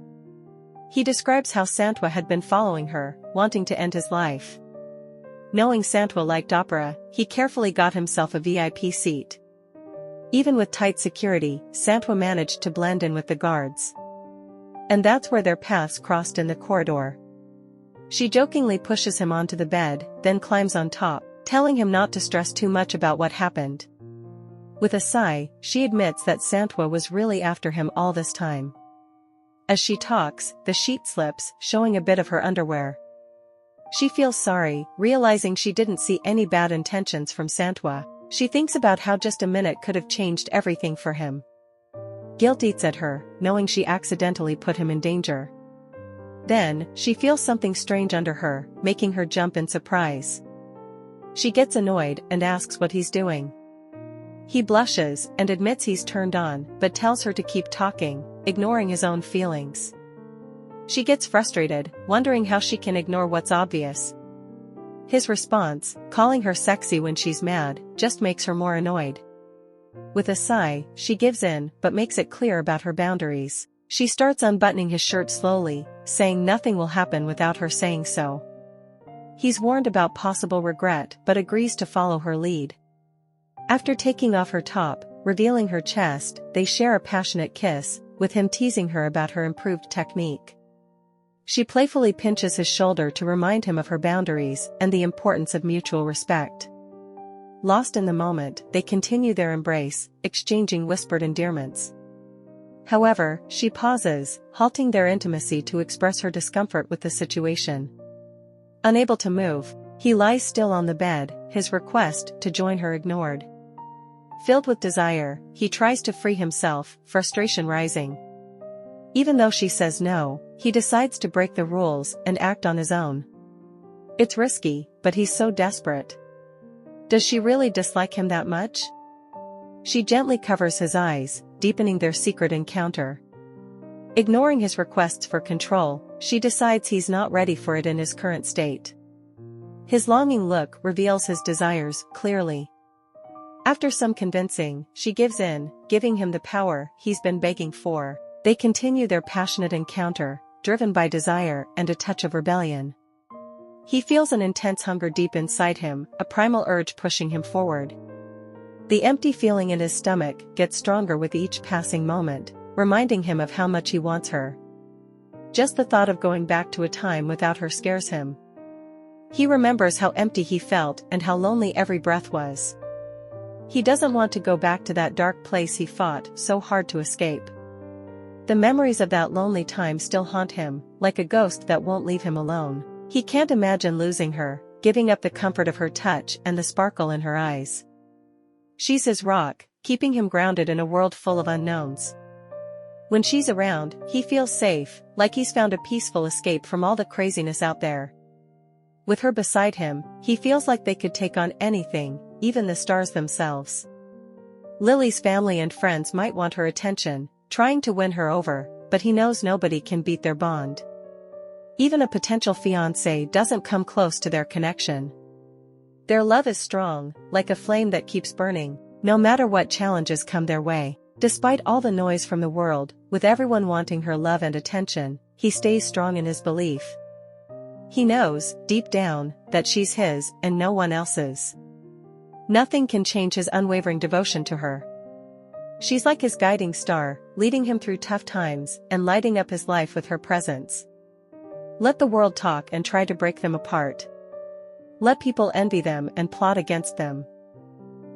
He describes how Santwa had been following her, wanting to end his life. Knowing Santwa liked opera, he carefully got himself a VIP seat. Even with tight security, Santwa managed to blend in with the guards. And that's where their paths crossed in the corridor. She jokingly pushes him onto the bed, then climbs on top, telling him not to stress too much about what happened. With a sigh, she admits that Santwa was really after him all this time. As she talks, the sheet slips, showing a bit of her underwear. She feels sorry, realizing she didn't see any bad intentions from Santwa. She thinks about how just a minute could have changed everything for him. Guilt eats at her, knowing she accidentally put him in danger. Then, she feels something strange under her, making her jump in surprise. She gets annoyed and asks what he's doing. He blushes and admits he's turned on, but tells her to keep talking, ignoring his own feelings. She gets frustrated, wondering how she can ignore what's obvious. His response, calling her sexy when she's mad, just makes her more annoyed. With a sigh, she gives in, but makes it clear about her boundaries. She starts unbuttoning his shirt slowly, saying nothing will happen without her saying so. He's warned about possible regret but agrees to follow her lead. After taking off her top, revealing her chest, they share a passionate kiss, with him teasing her about her improved technique. She playfully pinches his shoulder to remind him of her boundaries and the importance of mutual respect. Lost in the moment, they continue their embrace, exchanging whispered endearments. However, she pauses, halting their intimacy to express her discomfort with the situation. Unable to move, He lies still on the bed, his request to join her ignored. Filled with desire, he tries to free himself, frustration rising. Even though she says no, he decides to break the rules and act on his own. It's risky, but he's so desperate. Does she really dislike him that much? She gently covers his eyes, deepening their secret encounter. Ignoring his requests for control, she decides he's not ready for it in his current state. His longing look reveals his desires clearly. After some convincing, she gives in, giving him the power he's been begging for. They continue their passionate encounter, driven by desire and a touch of rebellion. He feels an intense hunger deep inside him, a primal urge pushing him forward. The empty feeling in his stomach gets stronger with each passing moment, reminding him of how much he wants her. Just the thought of going back to a time without her scares him. He remembers how empty he felt and how lonely every breath was. He doesn't want to go back to that dark place he fought so hard to escape. The memories of that lonely time still haunt him, like a ghost that won't leave him alone. He can't imagine losing her, giving up the comfort of her touch and the sparkle in her eyes. She's his rock, keeping him grounded in a world full of unknowns. When she's around, he feels safe, like he's found a peaceful escape from all the craziness out there. With her beside him, he feels like they could take on anything, even the stars themselves. Lily's family and friends might want her attention, trying to win her over, but he knows nobody can beat their bond. Even a potential fiancé doesn't come close to their connection. Their love is strong, like a flame that keeps burning, no matter what challenges come their way. Despite all the noise from the world, with everyone wanting her love and attention, he stays strong in his belief. He knows, deep down, that she's his and no one else's. Nothing can change his unwavering devotion to her. She's like his guiding star, leading him through tough times and lighting up his life with her presence. Let the world talk and try to break them apart. Let people envy them and plot against them.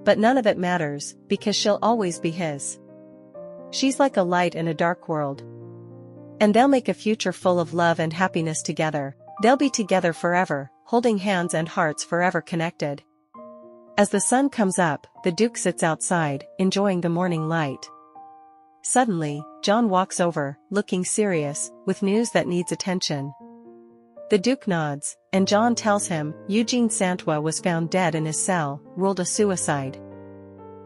But none of it matters, because she'll always be his. She's like a light in a dark world. And they'll make a future full of love and happiness together. They'll be together forever, holding hands and hearts forever connected. As the sun comes up, the Duke sits outside, enjoying the morning light. Suddenly, John walks over, looking serious, with news that needs attention. The Duke nods, and John tells him Eugene Santua was found dead in his cell, ruled a suicide.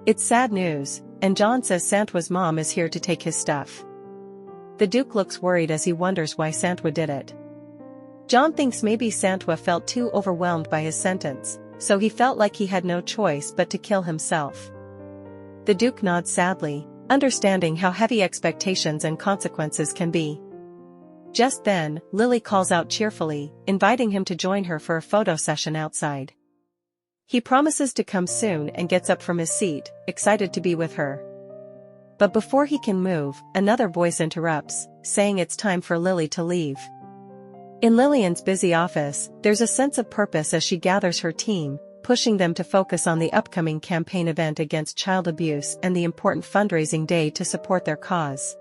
It's sad news, and John says Santua's mom is here to take his stuff. The Duke looks worried as he wonders why Santua did it. John thinks maybe Santua felt too overwhelmed by his sentence, so he felt like he had no choice but to kill himself. The Duke nods sadly, understanding how heavy expectations and consequences can be. Just then, Lily calls out cheerfully, inviting him to join her for a photo session outside. He promises to come soon and gets up from his seat, excited to be with her. But before he can move, another voice interrupts, saying it's time for Lily to leave. In Lilian's busy office, there's a sense of purpose as she gathers her team, pushing them to focus on the upcoming campaign event against child abuse and the important fundraising day to support their cause.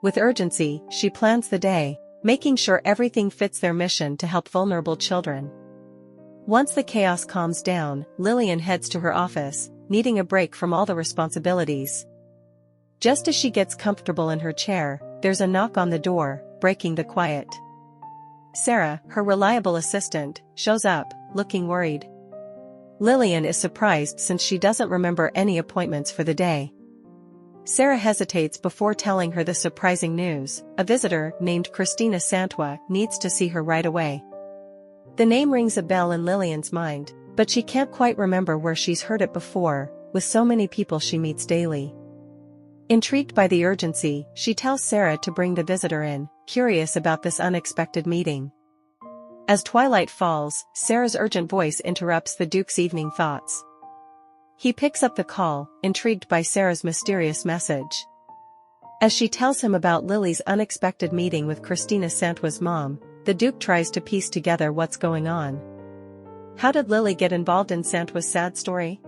With urgency, she plans the day, making sure everything fits their mission to help vulnerable children. Once the chaos calms down, Lilian heads to her office, needing a break from all the responsibilities. Just as she gets comfortable in her chair, there's a knock on the door, breaking the quiet. Sarah, her reliable assistant, shows up, looking worried. Lilian is surprised since she doesn't remember any appointments for the day. Sarah hesitates before telling her the surprising news: a visitor named Christina Santua needs to see her right away. The name rings a bell in Lilian's mind, but she can't quite remember where she's heard it before, with so many people she meets daily. Intrigued by the urgency, she tells Sarah to bring the visitor in, curious about this unexpected meeting. As twilight falls, Sarah's urgent voice interrupts the Duke's evening thoughts. He picks up the call, intrigued by Sarah's mysterious message. As she tells him about Lily's unexpected meeting with Christina Santua's mom, the Duke tries to piece together what's going on. How did Lily get involved in Santua's sad story?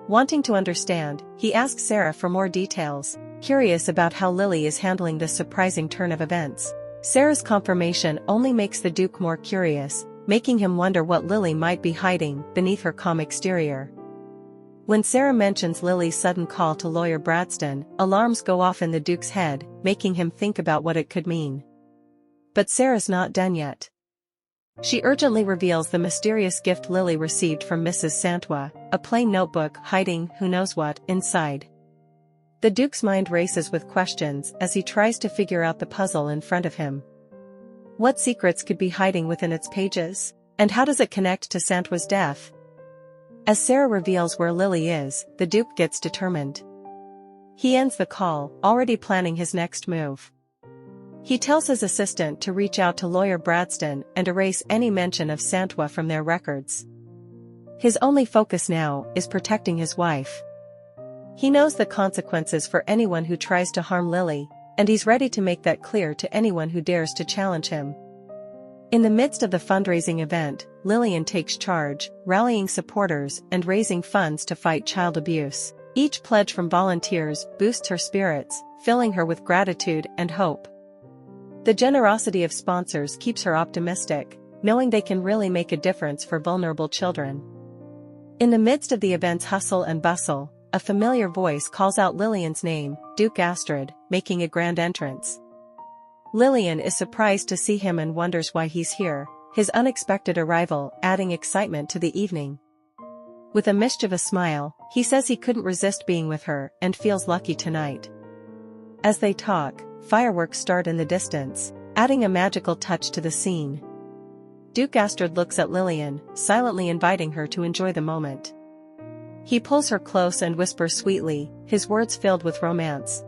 Wanting to understand, he asks Sarah for more details, curious about how Lily is handling this surprising turn of events. Sarah's confirmation only makes the Duke more curious, making him wonder what Lily might be hiding beneath her calm exterior. When Sarah mentions Lily's sudden call to lawyer Bradston, alarms go off in the Duke's head, making him think about what it could mean. But Sarah's not done yet. She urgently reveals the mysterious gift Lily received from Mrs. Santua, a plain notebook hiding who knows what inside. The Duke's mind races with questions as he tries to figure out the puzzle in front of him. What secrets could be hiding within its pages? And how does it connect to Santua's death? As Sarah reveals where Lily is, the Duke gets determined. He ends the call, already planning his next move. He tells his assistant to reach out to lawyer Bradston and erase any mention of Santua from their records. His only focus now is protecting his wife. He knows the consequences for anyone who tries to harm Lily, and he's ready to make that clear to anyone who dares to challenge him. In the midst of the fundraising event, Lilian takes charge, rallying supporters and raising funds to fight child abuse. Each pledge from volunteers boosts her spirits, filling her with gratitude and hope. The generosity of sponsors keeps her optimistic, knowing they can really make a difference for vulnerable children. In the midst of the event's hustle and bustle, a familiar voice calls out Lilian's name, Duke Astrid, making a grand entrance. Lilian is surprised to see him and wonders why he's here, his unexpected arrival adding excitement to the evening. With a mischievous smile, he says he couldn't resist being with her and feels lucky tonight. As they talk, fireworks start in the distance, adding a magical touch to the scene. Duke Astrid looks at Lilian, silently inviting her to enjoy the moment. He pulls her close and whispers sweetly, his words filled with romance.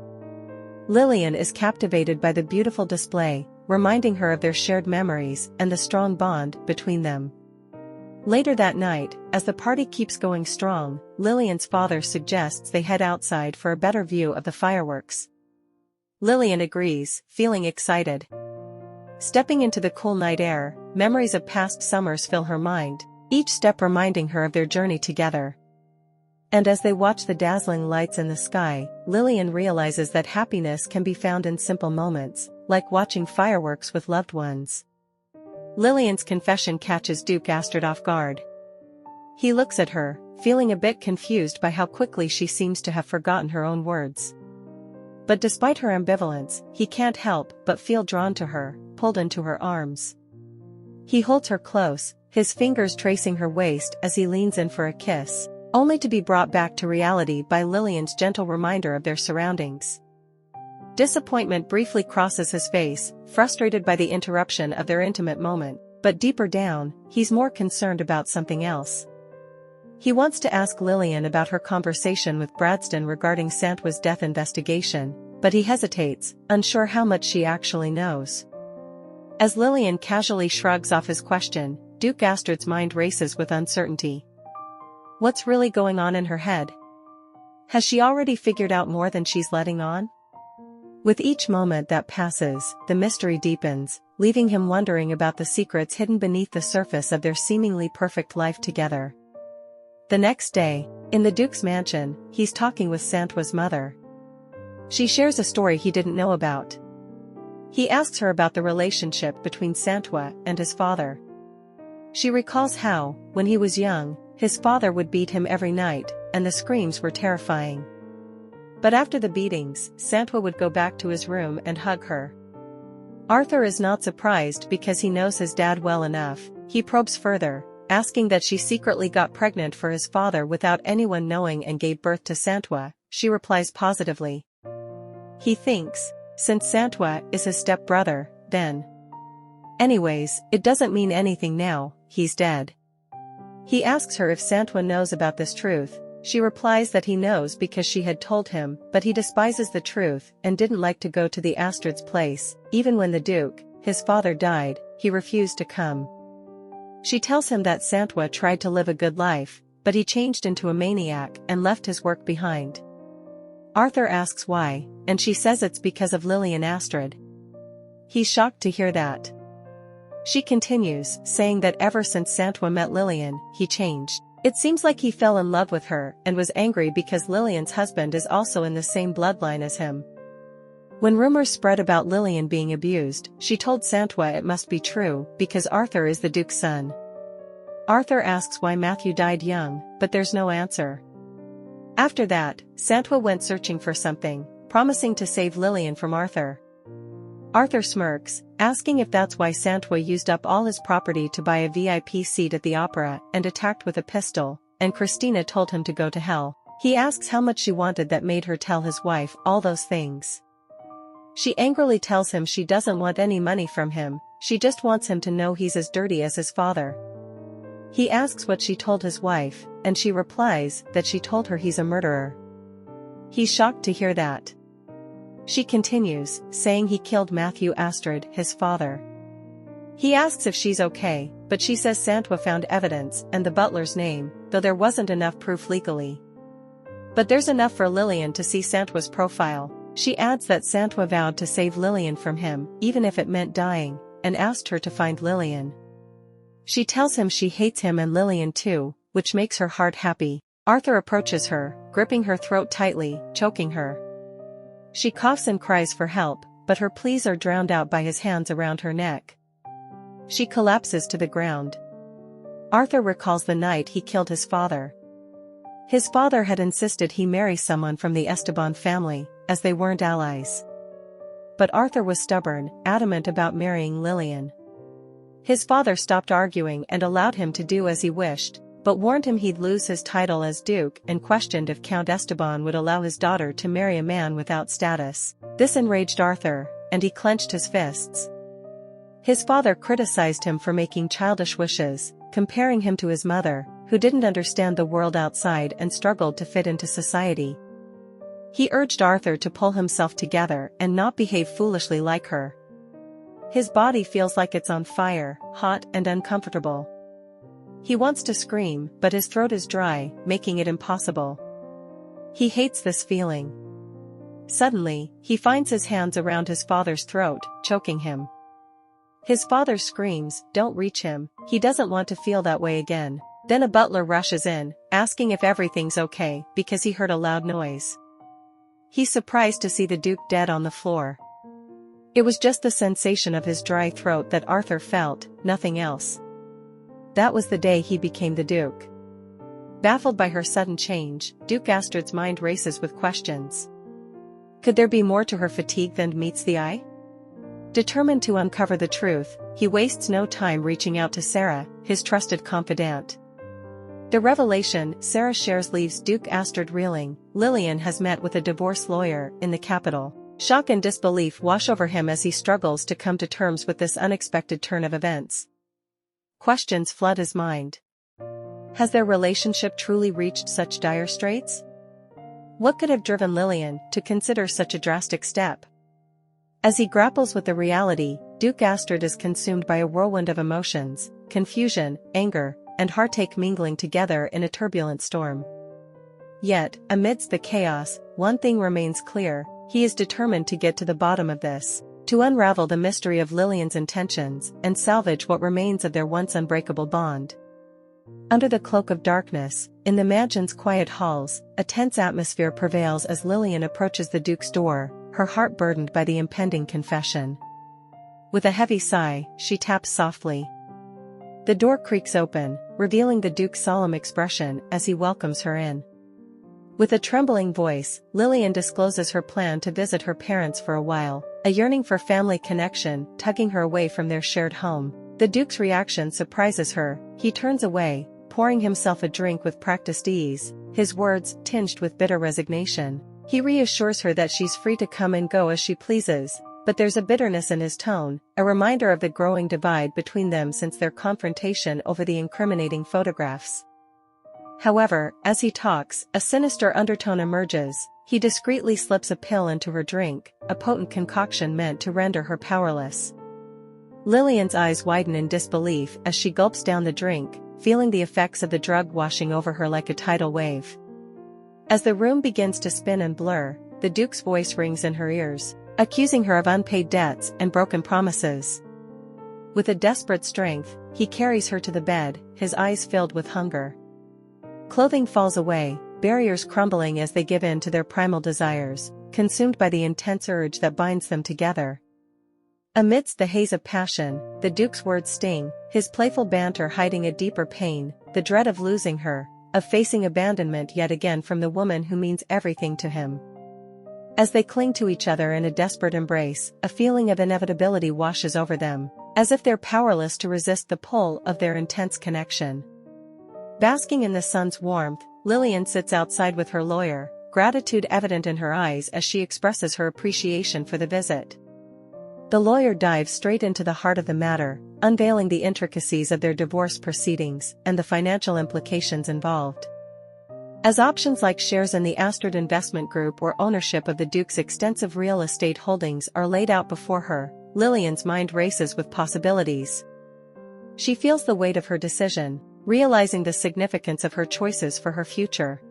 Lilian is captivated by the beautiful display, reminding her of their shared memories and the strong bond between them. Later that night, as the party keeps going strong, Lilian's father suggests they head outside for a better view of the fireworks. Lilian agrees, feeling excited. Stepping into the cool night air, memories of past summers fill her mind, each step reminding her of their journey together. And as they watch the dazzling lights in the sky, Lilian realizes that happiness can be found in simple moments, like watching fireworks with loved ones. Lilian's confession catches Duke Astrid off guard. He looks at her, feeling a bit confused by how quickly she seems to have forgotten her own words. But despite her ambivalence, he can't help but feel drawn to her, pulled into her arms. He holds her close, his fingers tracing her waist as he leans in for a kiss, only to be brought back to reality by Lilian's gentle reminder of their surroundings. Disappointment briefly crosses his face, frustrated by the interruption of their intimate moment, but deeper down, he's more concerned about something else. He wants to ask Lilian about her conversation with Bradston regarding Santua's death investigation, but he hesitates, unsure how much she actually knows. As Lilian casually shrugs off his question, Duke Astrid's mind races with uncertainty. What's really going on in her head? Has she already figured out more than she's letting on? With each moment that passes, the mystery deepens, leaving him wondering about the secrets hidden beneath the surface of their seemingly perfect life together. The next day, in the Duke's mansion, he's talking with Santua's mother. She shares a story he didn't know about. He asks her about the relationship between Santua and his father. She recalls how, when he was young, his father would beat him every night, and the screams were terrifying. But after the beatings, Santua would go back to his room and hug her. Arthur is not surprised because he knows his dad well enough. He probes further, asking that she secretly got pregnant for his father without anyone knowing and gave birth to Santua. She replies positively. He thinks, since Santua is his stepbrother, then. Anyways, it doesn't mean anything now, he's dead. He asks her if Santua knows about this truth. She replies that he knows because she had told him, but he despises the truth and didn't like to go to the Astrid's place. Even when the Duke, his father, died, he refused to come. She tells him that Santua tried to live a good life, but he changed into a maniac and left his work behind. Arthur asks why, and she says it's because of Lilian Astrid. He's shocked to hear that. She continues, saying that ever since Santua met Lilian, he changed. It seems like he fell in love with her and was angry because Lilian's husband is also in the same bloodline as him. When rumors spread about Lilian being abused, she told Santua it must be true because Arthur is the Duke's son. Arthur asks why Matthew died young, but there's no answer. After that, Santua went searching for something, promising to save Lilian from Arthur. Arthur smirks, asking if that's why Santua used up all his property to buy a VIP seat at the opera and attacked with a pistol, and Christina told him to go to hell. He asks how much she wanted that made her tell his wife all those things. She angrily tells him she doesn't want any money from him, she just wants him to know he's as dirty as his father. He asks what she told his wife, and she replies that she told her he's a murderer. He's shocked to hear that. She continues, saying he killed Matthew Astrid, his father. He asks if she's okay, but she says Santua found evidence and the butler's name, though there wasn't enough proof legally. But there's enough for Lilian to see Santua's profile. She adds that Santua vowed to save Lilian from him, even if it meant dying, and asked her to find Lilian. She tells him she hates him and Lilian too, which makes her heart happy. Arthur approaches her, gripping her throat tightly, choking her. She coughs and cries for help, but her pleas are drowned out by his hands around her neck. She collapses to the ground. Arthur recalls the night he killed his father. His father had insisted he marry someone from the Esteban family, as they weren't allies. But Arthur was stubborn, adamant about marrying Lilian. His father stopped arguing and allowed him to do as he wished, but warned him he'd lose his title as duke and questioned if Count Esteban would allow his daughter to marry a man without status. This enraged Arthur, and he clenched his fists. His father criticized him for making childish wishes, comparing him to his mother, who didn't understand the world outside and struggled to fit into society. He urged Arthur to pull himself together and not behave foolishly like her. His body feels like it's on fire, hot and uncomfortable. He wants to scream, but his throat is dry, making it impossible. He hates this feeling. Suddenly, he finds his hands around his father's throat, choking him. His father screams, "Don't reach him, he doesn't want to feel that way again." Then a butler rushes in, asking if everything's okay, because he heard a loud noise. He's surprised to see the Duke dead on the floor. It was just the sensation of his dry throat that Arthur felt, nothing else. That was the day he became the Duke. Baffled by her sudden change, Duke Astrid's mind races with questions. Could there be more to her fatigue than meets the eye? Determined to uncover the truth, he wastes no time reaching out to Sarah, his trusted confidant. The revelation Sarah shares leaves Duke Astrid reeling. Lilian has met with a divorce lawyer in the capital. Shock and disbelief wash over him as he struggles to come to terms with this unexpected turn of events. Questions flood his mind. Has their relationship truly reached such dire straits? What could have driven Lilian to consider such a drastic step? As he grapples with the reality, Duke Astrid is consumed by a whirlwind of emotions, confusion, anger, and heartache mingling together in a turbulent storm. Yet, amidst the chaos, one thing remains clear: he is determined to get to the bottom of this, to unravel the mystery of Lilian's intentions and salvage what remains of their once unbreakable bond. Under the cloak of darkness, in the mansion's quiet halls, a tense atmosphere prevails as Lilian approaches the Duke's door, her heart burdened by the impending confession. With a heavy sigh, she taps softly. The door creaks open, revealing the Duke's solemn expression as he welcomes her in. With a trembling voice, Lilian discloses her plan to visit her parents for a while, a yearning for family connection tugging her away from their shared home. The Duke's reaction surprises her. He turns away, pouring himself a drink with practiced ease, his words tinged with bitter resignation. He reassures her that she's free to come and go as she pleases, but there's a bitterness in his tone, a reminder of the growing divide between them since their confrontation over the incriminating photographs. However, as he talks, a sinister undertone emerges. He discreetly slips a pill into her drink, a potent concoction meant to render her powerless. Lilian's eyes widen in disbelief as she gulps down the drink, feeling the effects of the drug washing over her like a tidal wave. As the room begins to spin and blur, the Duke's voice rings in her ears, accusing her of unpaid debts and broken promises. With a desperate strength, he carries her to the bed, his eyes filled with hunger. Clothing falls away, barriers crumbling as they give in to their primal desires, consumed by the intense urge that binds them together. Amidst the haze of passion, the Duke's words sting, his playful banter hiding a deeper pain, the dread of losing her, of facing abandonment yet again from the woman who means everything to him. As they cling to each other in a desperate embrace, a feeling of inevitability washes over them, as if they're powerless to resist the pull of their intense connection. Basking in the sun's warmth, Lilian sits outside with her lawyer, gratitude evident in her eyes as she expresses her appreciation for the visit. The lawyer dives straight into the heart of the matter, unveiling the intricacies of their divorce proceedings and the financial implications involved. As options like shares in the Astrid Investment Group or ownership of the Duke's extensive real estate holdings are laid out before her, Lilian's mind races with possibilities. She feels the weight of her decision, realizing the significance of her choices for her future.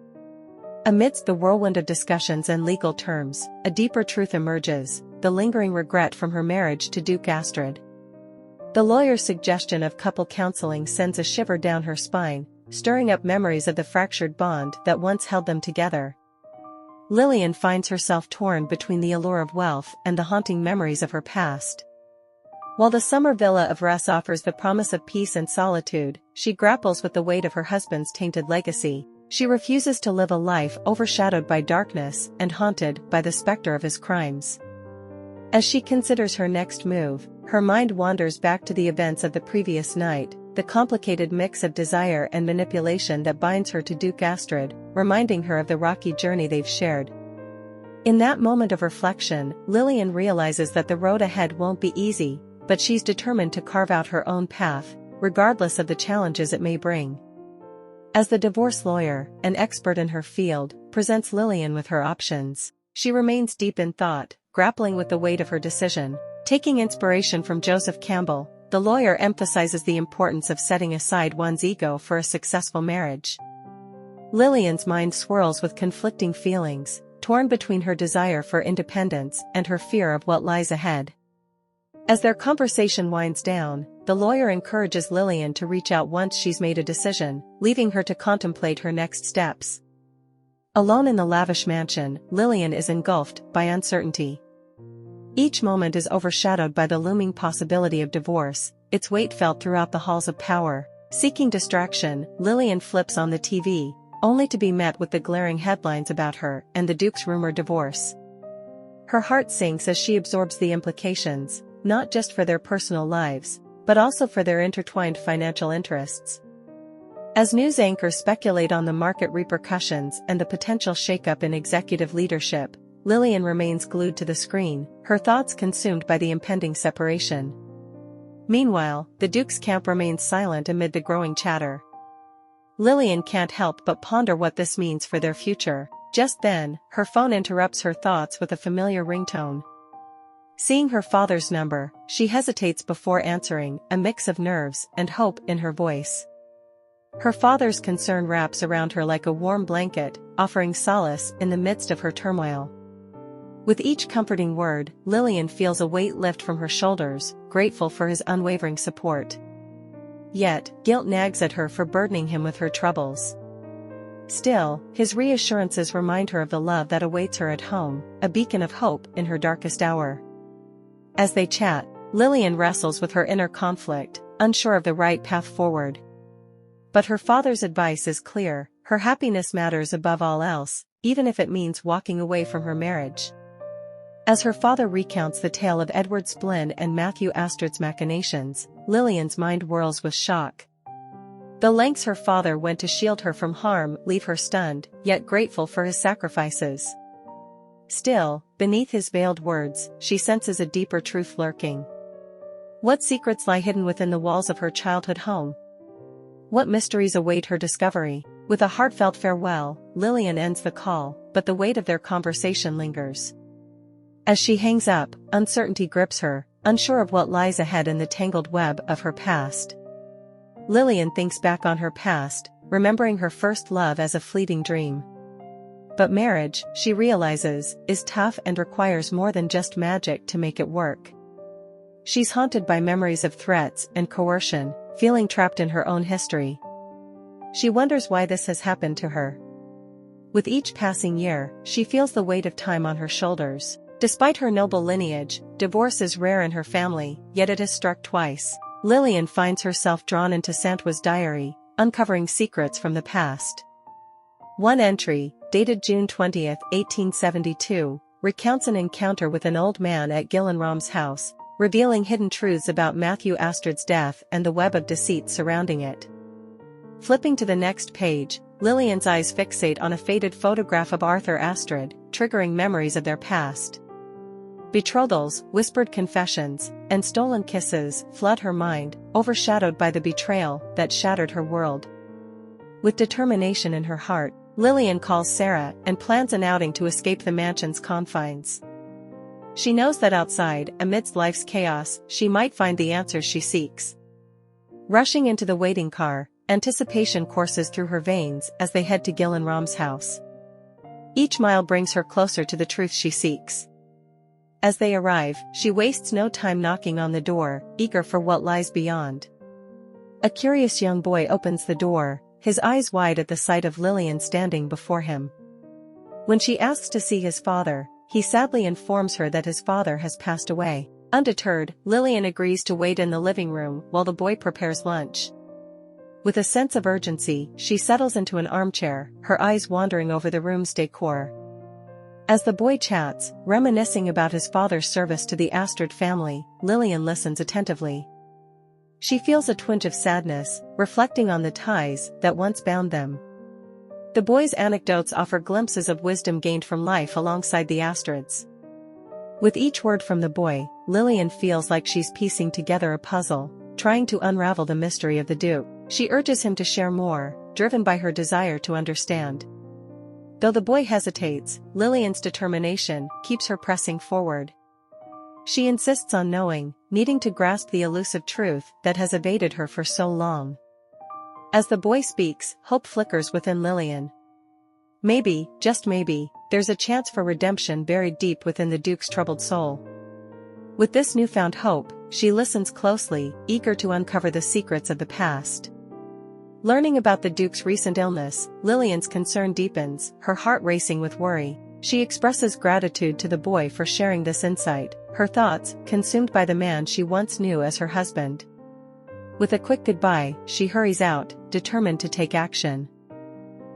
Amidst the whirlwind of discussions and legal terms, a deeper truth emerges, the lingering regret from her marriage to Duke Astrid. The lawyer's suggestion of couple counseling sends a shiver down her spine, stirring up memories of the fractured bond that once held them together. Lilian finds herself torn between the allure of wealth and the haunting memories of her past. While the summer villa of Russ offers the promise of peace and solitude, she grapples with the weight of her husband's tainted legacy. She refuses to live a life overshadowed by darkness and haunted by the specter of his crimes. As she considers her next move, her mind wanders back to the events of the previous night, the complicated mix of desire and manipulation that binds her to Duke Astrid, reminding her of the rocky journey they've shared. In that moment of reflection, Lilian realizes that the road ahead won't be easy, but she's determined to carve out her own path, regardless of the challenges it may bring. As the divorce lawyer, an expert in her field, presents Lilian with her options, she remains deep in thought, grappling with the weight of her decision. Taking inspiration from Joseph Campbell, the lawyer emphasizes the importance of setting aside one's ego for a successful marriage. Lilian's mind swirls with conflicting feelings, torn between her desire for independence and her fear of what lies ahead. As their conversation winds down, the lawyer encourages Lilian to reach out once she's made a decision, leaving her to contemplate her next steps. Alone in the lavish mansion, Lilian is engulfed by uncertainty. Each moment is overshadowed by the looming possibility of divorce, its weight felt throughout the halls of power. Seeking distraction, Lilian flips on the TV, only to be met with the glaring headlines about her and the Duke's rumored divorce. Her heart sinks as she absorbs the implications, not just for their personal lives, but also for their intertwined financial interests. As news anchors speculate on the market repercussions and the potential shakeup in executive leadership, Lilian remains glued to the screen, her thoughts consumed by the impending separation. Meanwhile, the Duke's camp remains silent amid the growing chatter. Lilian can't help but ponder what this means for their future. Just then, her phone interrupts her thoughts with a familiar ringtone. Seeing her father's number, she hesitates before answering, a mix of nerves and hope in her voice. Her father's concern wraps around her like a warm blanket, offering solace in the midst of her turmoil. With each comforting word, Lilian feels a weight lift from her shoulders, grateful for his unwavering support. Yet, guilt nags at her for burdening him with her troubles. Still, his reassurances remind her of the love that awaits her at home, a beacon of hope in her darkest hour. As they chat, Lilian wrestles with her inner conflict, unsure of the right path forward. But her father's advice is clear: her happiness matters above all else, even if it means walking away from her marriage. As her father recounts the tale of Edward Splin and Matthew Astrid's machinations, Lilian's mind whirls with shock. The lengths her father went to shield her from harm leave her stunned, yet grateful for his sacrifices. Still, beneath his veiled words, she senses a deeper truth lurking. What secrets lie hidden within the walls of her childhood home? What mysteries await her discovery? With a heartfelt farewell, Lilian ends the call, but the weight of their conversation lingers. As she hangs up, uncertainty grips her, unsure of what lies ahead in the tangled web of her past. Lilian thinks back on her past, remembering her first love as a fleeting dream. But marriage, she realizes, is tough and requires more than just magic to make it work. She's haunted by memories of threats and coercion, feeling trapped in her own history. She wonders why this has happened to her. With each passing year, she feels the weight of time on her shoulders. Despite her noble lineage, divorce is rare in her family, yet it has struck twice. Lilian finds herself drawn into Santua's diary, uncovering secrets from the past. One entry, dated June 20, 1872, recounts an encounter with an old man at Gillenram's house, revealing hidden truths about Matthew Astrid's death and the web of deceit surrounding it. Flipping to the next page, Lilian's eyes fixate on a faded photograph of Arthur Astrid, triggering memories of their past. Betrothals, whispered confessions, and stolen kisses flood her mind, overshadowed by the betrayal that shattered her world. With determination in her heart, Lilian calls Sarah and plans an outing to escape the mansion's confines. She knows that outside, amidst life's chaos, she might find the answers she seeks. Rushing into the waiting car, anticipation courses through her veins as they head to Gillenram's house. Each mile brings her closer to the truth she seeks. As they arrive, she wastes no time knocking on the door, eager for what lies beyond. A curious young boy opens the door, his eyes wide at the sight of Lilian standing before him. When she asks to see his father, he sadly informs her that his father has passed away. Undeterred, Lilian agrees to wait in the living room while the boy prepares lunch. With a sense of urgency, she settles into an armchair, her eyes wandering over the room's decor. As the boy chats, reminiscing about his father's service to the Astrid family, Lilian listens attentively. She feels a twinge of sadness, reflecting on the ties that once bound them. The boy's anecdotes offer glimpses of wisdom gained from life alongside the Astrids. With each word from the boy, Lilian feels like she's piecing together a puzzle, trying to unravel the mystery of the Duke. She urges him to share more, driven by her desire to understand. Though the boy hesitates, Lilian's determination keeps her pressing forward. She insists on knowing, needing to grasp the elusive truth that has evaded her for so long. As the boy speaks, hope flickers within Lilian. Maybe, just maybe, there's a chance for redemption buried deep within the Duke's troubled soul. With this newfound hope, she listens closely, eager to uncover the secrets of the past. Learning about the Duke's recent illness, Lilian's concern deepens, her heart racing with worry. She expresses gratitude to the boy for sharing this insight, her thoughts consumed by the man she once knew as her husband. With a quick goodbye, she hurries out, determined to take action.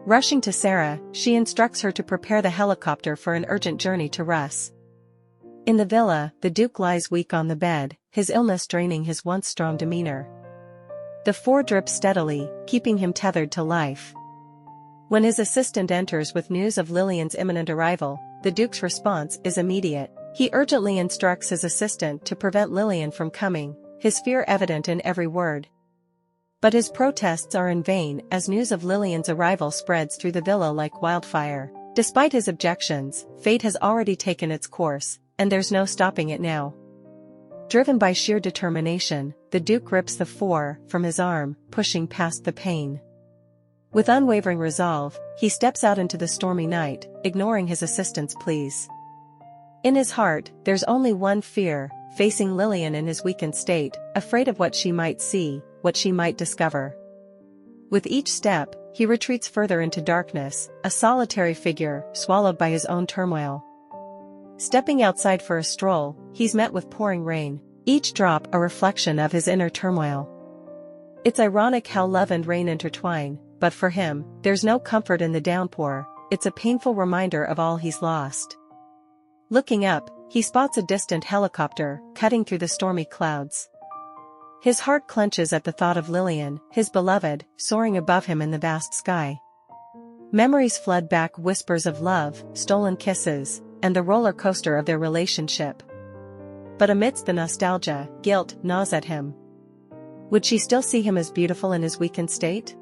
Rushing to Sarah, she instructs her to prepare the helicopter for an urgent journey to Russ. In the villa, the Duke lies weak on the bed, his illness draining his once strong demeanor. The four drips steadily, keeping him tethered to life. When his assistant enters with news of Lilian's imminent arrival, the Duke's response is immediate. He urgently instructs his assistant to prevent Lilian from coming, his fear evident in every word. But his protests are in vain as news of Lilian's arrival spreads through the villa like wildfire. Despite his objections, fate has already taken its course, and there's no stopping it now. Driven by sheer determination, the Duke rips the four from his arm, pushing past the pain. With unwavering resolve, he steps out into the stormy night, ignoring his assistant's pleas. In his heart, there's only one fear, facing Lilian in his weakened state, afraid of what she might see, what she might discover. With each step, he retreats further into darkness, a solitary figure, swallowed by his own turmoil. Stepping outside for a stroll, he's met with pouring rain, each drop a reflection of his inner turmoil. It's ironic how love and rain intertwine, but for him, there's no comfort in the downpour, it's a painful reminder of all he's lost. Looking up, he spots a distant helicopter, cutting through the stormy clouds. His heart clenches at the thought of Lilian, his beloved, soaring above him in the vast sky. Memories flood back, whispers of love, stolen kisses, and the roller coaster of their relationship. But amidst the nostalgia, guilt gnaws at him. Would she still see him as beautiful in his weakened state?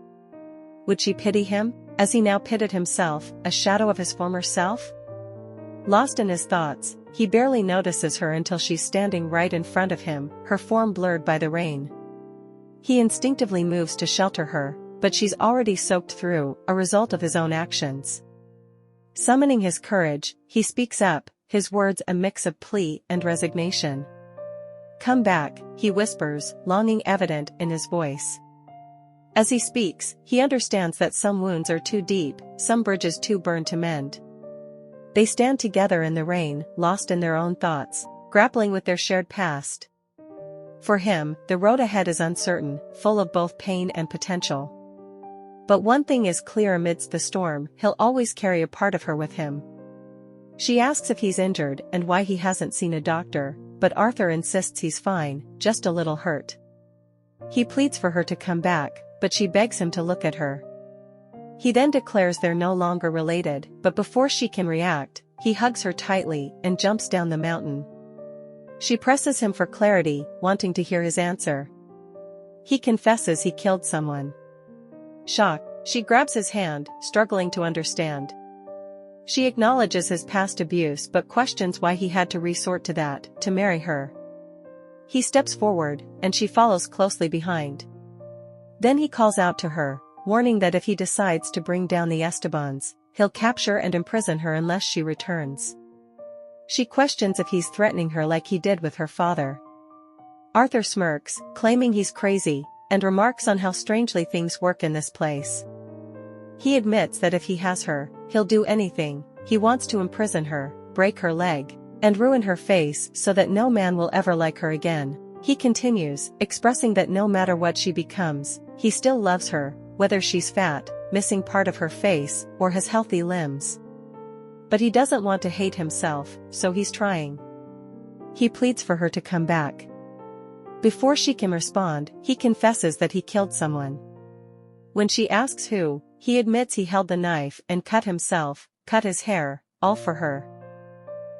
Would she pity him, as he now pitted himself, a shadow of his former self? Lost in his thoughts, he barely notices her until she's standing right in front of him, her form blurred by the rain. He instinctively moves to shelter her, but she's already soaked through, a result of his own actions. Summoning his courage, he speaks up, his words a mix of plea and resignation. "Come back," he whispers, longing evident in his voice. As he speaks, he understands that some wounds are too deep, some bridges too burned to mend. They stand together in the rain, lost in their own thoughts, grappling with their shared past. For him, the road ahead is uncertain, full of both pain and potential. But one thing is clear amidst the storm: he'll always carry a part of her with him. She asks if he's injured and why he hasn't seen a doctor, but Arthur insists he's fine, just a little hurt. He pleads for her to come back, but she begs him to look at her. He then declares they're no longer related, but before she can react, he hugs her tightly and jumps down the mountain. She presses him for clarity, wanting to hear his answer. He confesses he killed someone. Shocked, she grabs his hand, struggling to understand. She acknowledges his past abuse but questions why he had to resort to that, to marry her. He steps forward, and she follows closely behind. Then he calls out to her, warning that if he decides to bring down the Estebans, he'll capture and imprison her unless she returns. She questions if he's threatening her like he did with her father. Arthur smirks, claiming he's crazy, and remarks on how strangely things work in this place. He admits that if he has her, he'll do anything. He wants to imprison her, break her leg, and ruin her face so that no man will ever like her again. He continues, expressing that no matter what she becomes, he still loves her, whether she's fat, missing part of her face, or has healthy limbs. But he doesn't want to hate himself, so he's trying. He pleads for her to come back. Before she can respond, he confesses that he killed someone. When she asks who, he admits he held the knife and cut himself, cut his hair, all for her.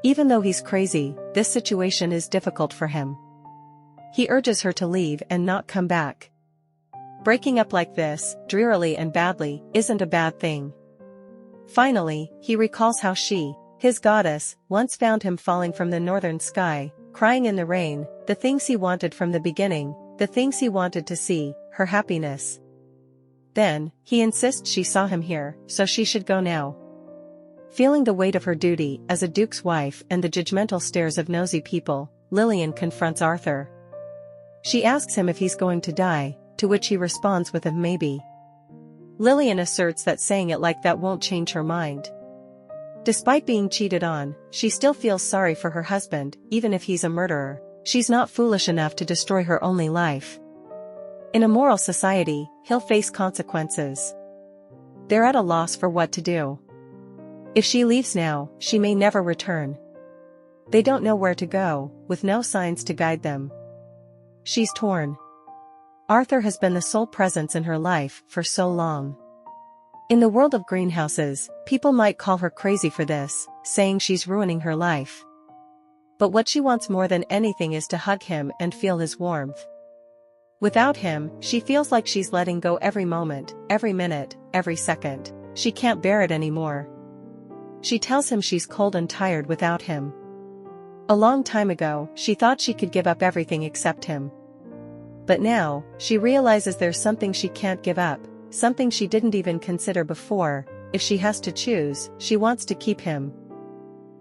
Even though he's crazy, this situation is difficult for him. He urges her to leave and not come back. Breaking up like this, drearily and badly, isn't a bad thing. Finally, he recalls how she, his goddess, once found him falling from the northern sky, crying in the rain, the things he wanted from the beginning, the things he wanted to see, her happiness. Then, he insists she saw him here, so she should go now. Feeling the weight of her duty as a duke's wife and the judgmental stares of nosy people, Lilian confronts Arthur. She asks him if he's going to die, to which he responds with a maybe. Lilian asserts that saying it like that won't change her mind. Despite being cheated on, she still feels sorry for her husband, even if he's a murderer. She's not foolish enough to destroy her only life. In a moral society, he'll face consequences. They're at a loss for what to do. If she leaves now, she may never return. They don't know where to go, with no signs to guide them. She's torn. Arthur has been the sole presence in her life for so long. In the world of greenhouses, people might call her crazy for this, saying she's ruining her life. But what she wants more than anything is to hug him and feel his warmth. Without him, she feels like she's letting go every moment, every minute, every second. She can't bear it anymore. She tells him she's cold and tired without him. A long time ago, she thought she could give up everything except him. But now, she realizes there's something she can't give up, something she didn't even consider before. If she has to choose, she wants to keep him.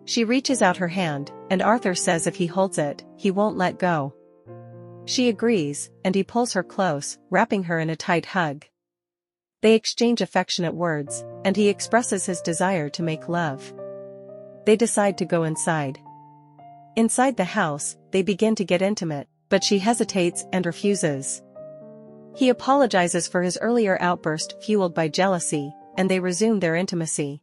She reaches out her hand, and Arthur says if he holds it, he won't let go. She agrees, and he pulls her close, wrapping her in a tight hug. They exchange affectionate words, and he expresses his desire to make love. They decide to go inside. Inside the house, they begin to get intimate, but she hesitates and refuses. He apologizes for his earlier outburst fueled by jealousy, and they resume their intimacy.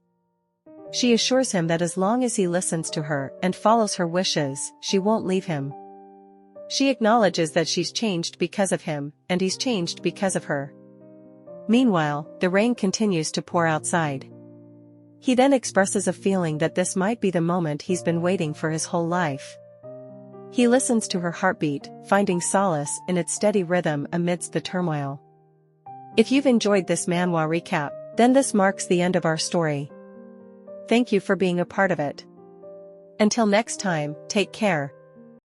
She assures him that as long as he listens to her and follows her wishes, she won't leave him. She acknowledges that she's changed because of him, and he's changed because of her. Meanwhile, the rain continues to pour outside. He then expresses a feeling that this might be the moment he's been waiting for his whole life. He listens to her heartbeat, finding solace in its steady rhythm amidst the turmoil. If you've enjoyed this manhwa recap, then this marks the end of our story. Thank you for being a part of it. Until next time, take care.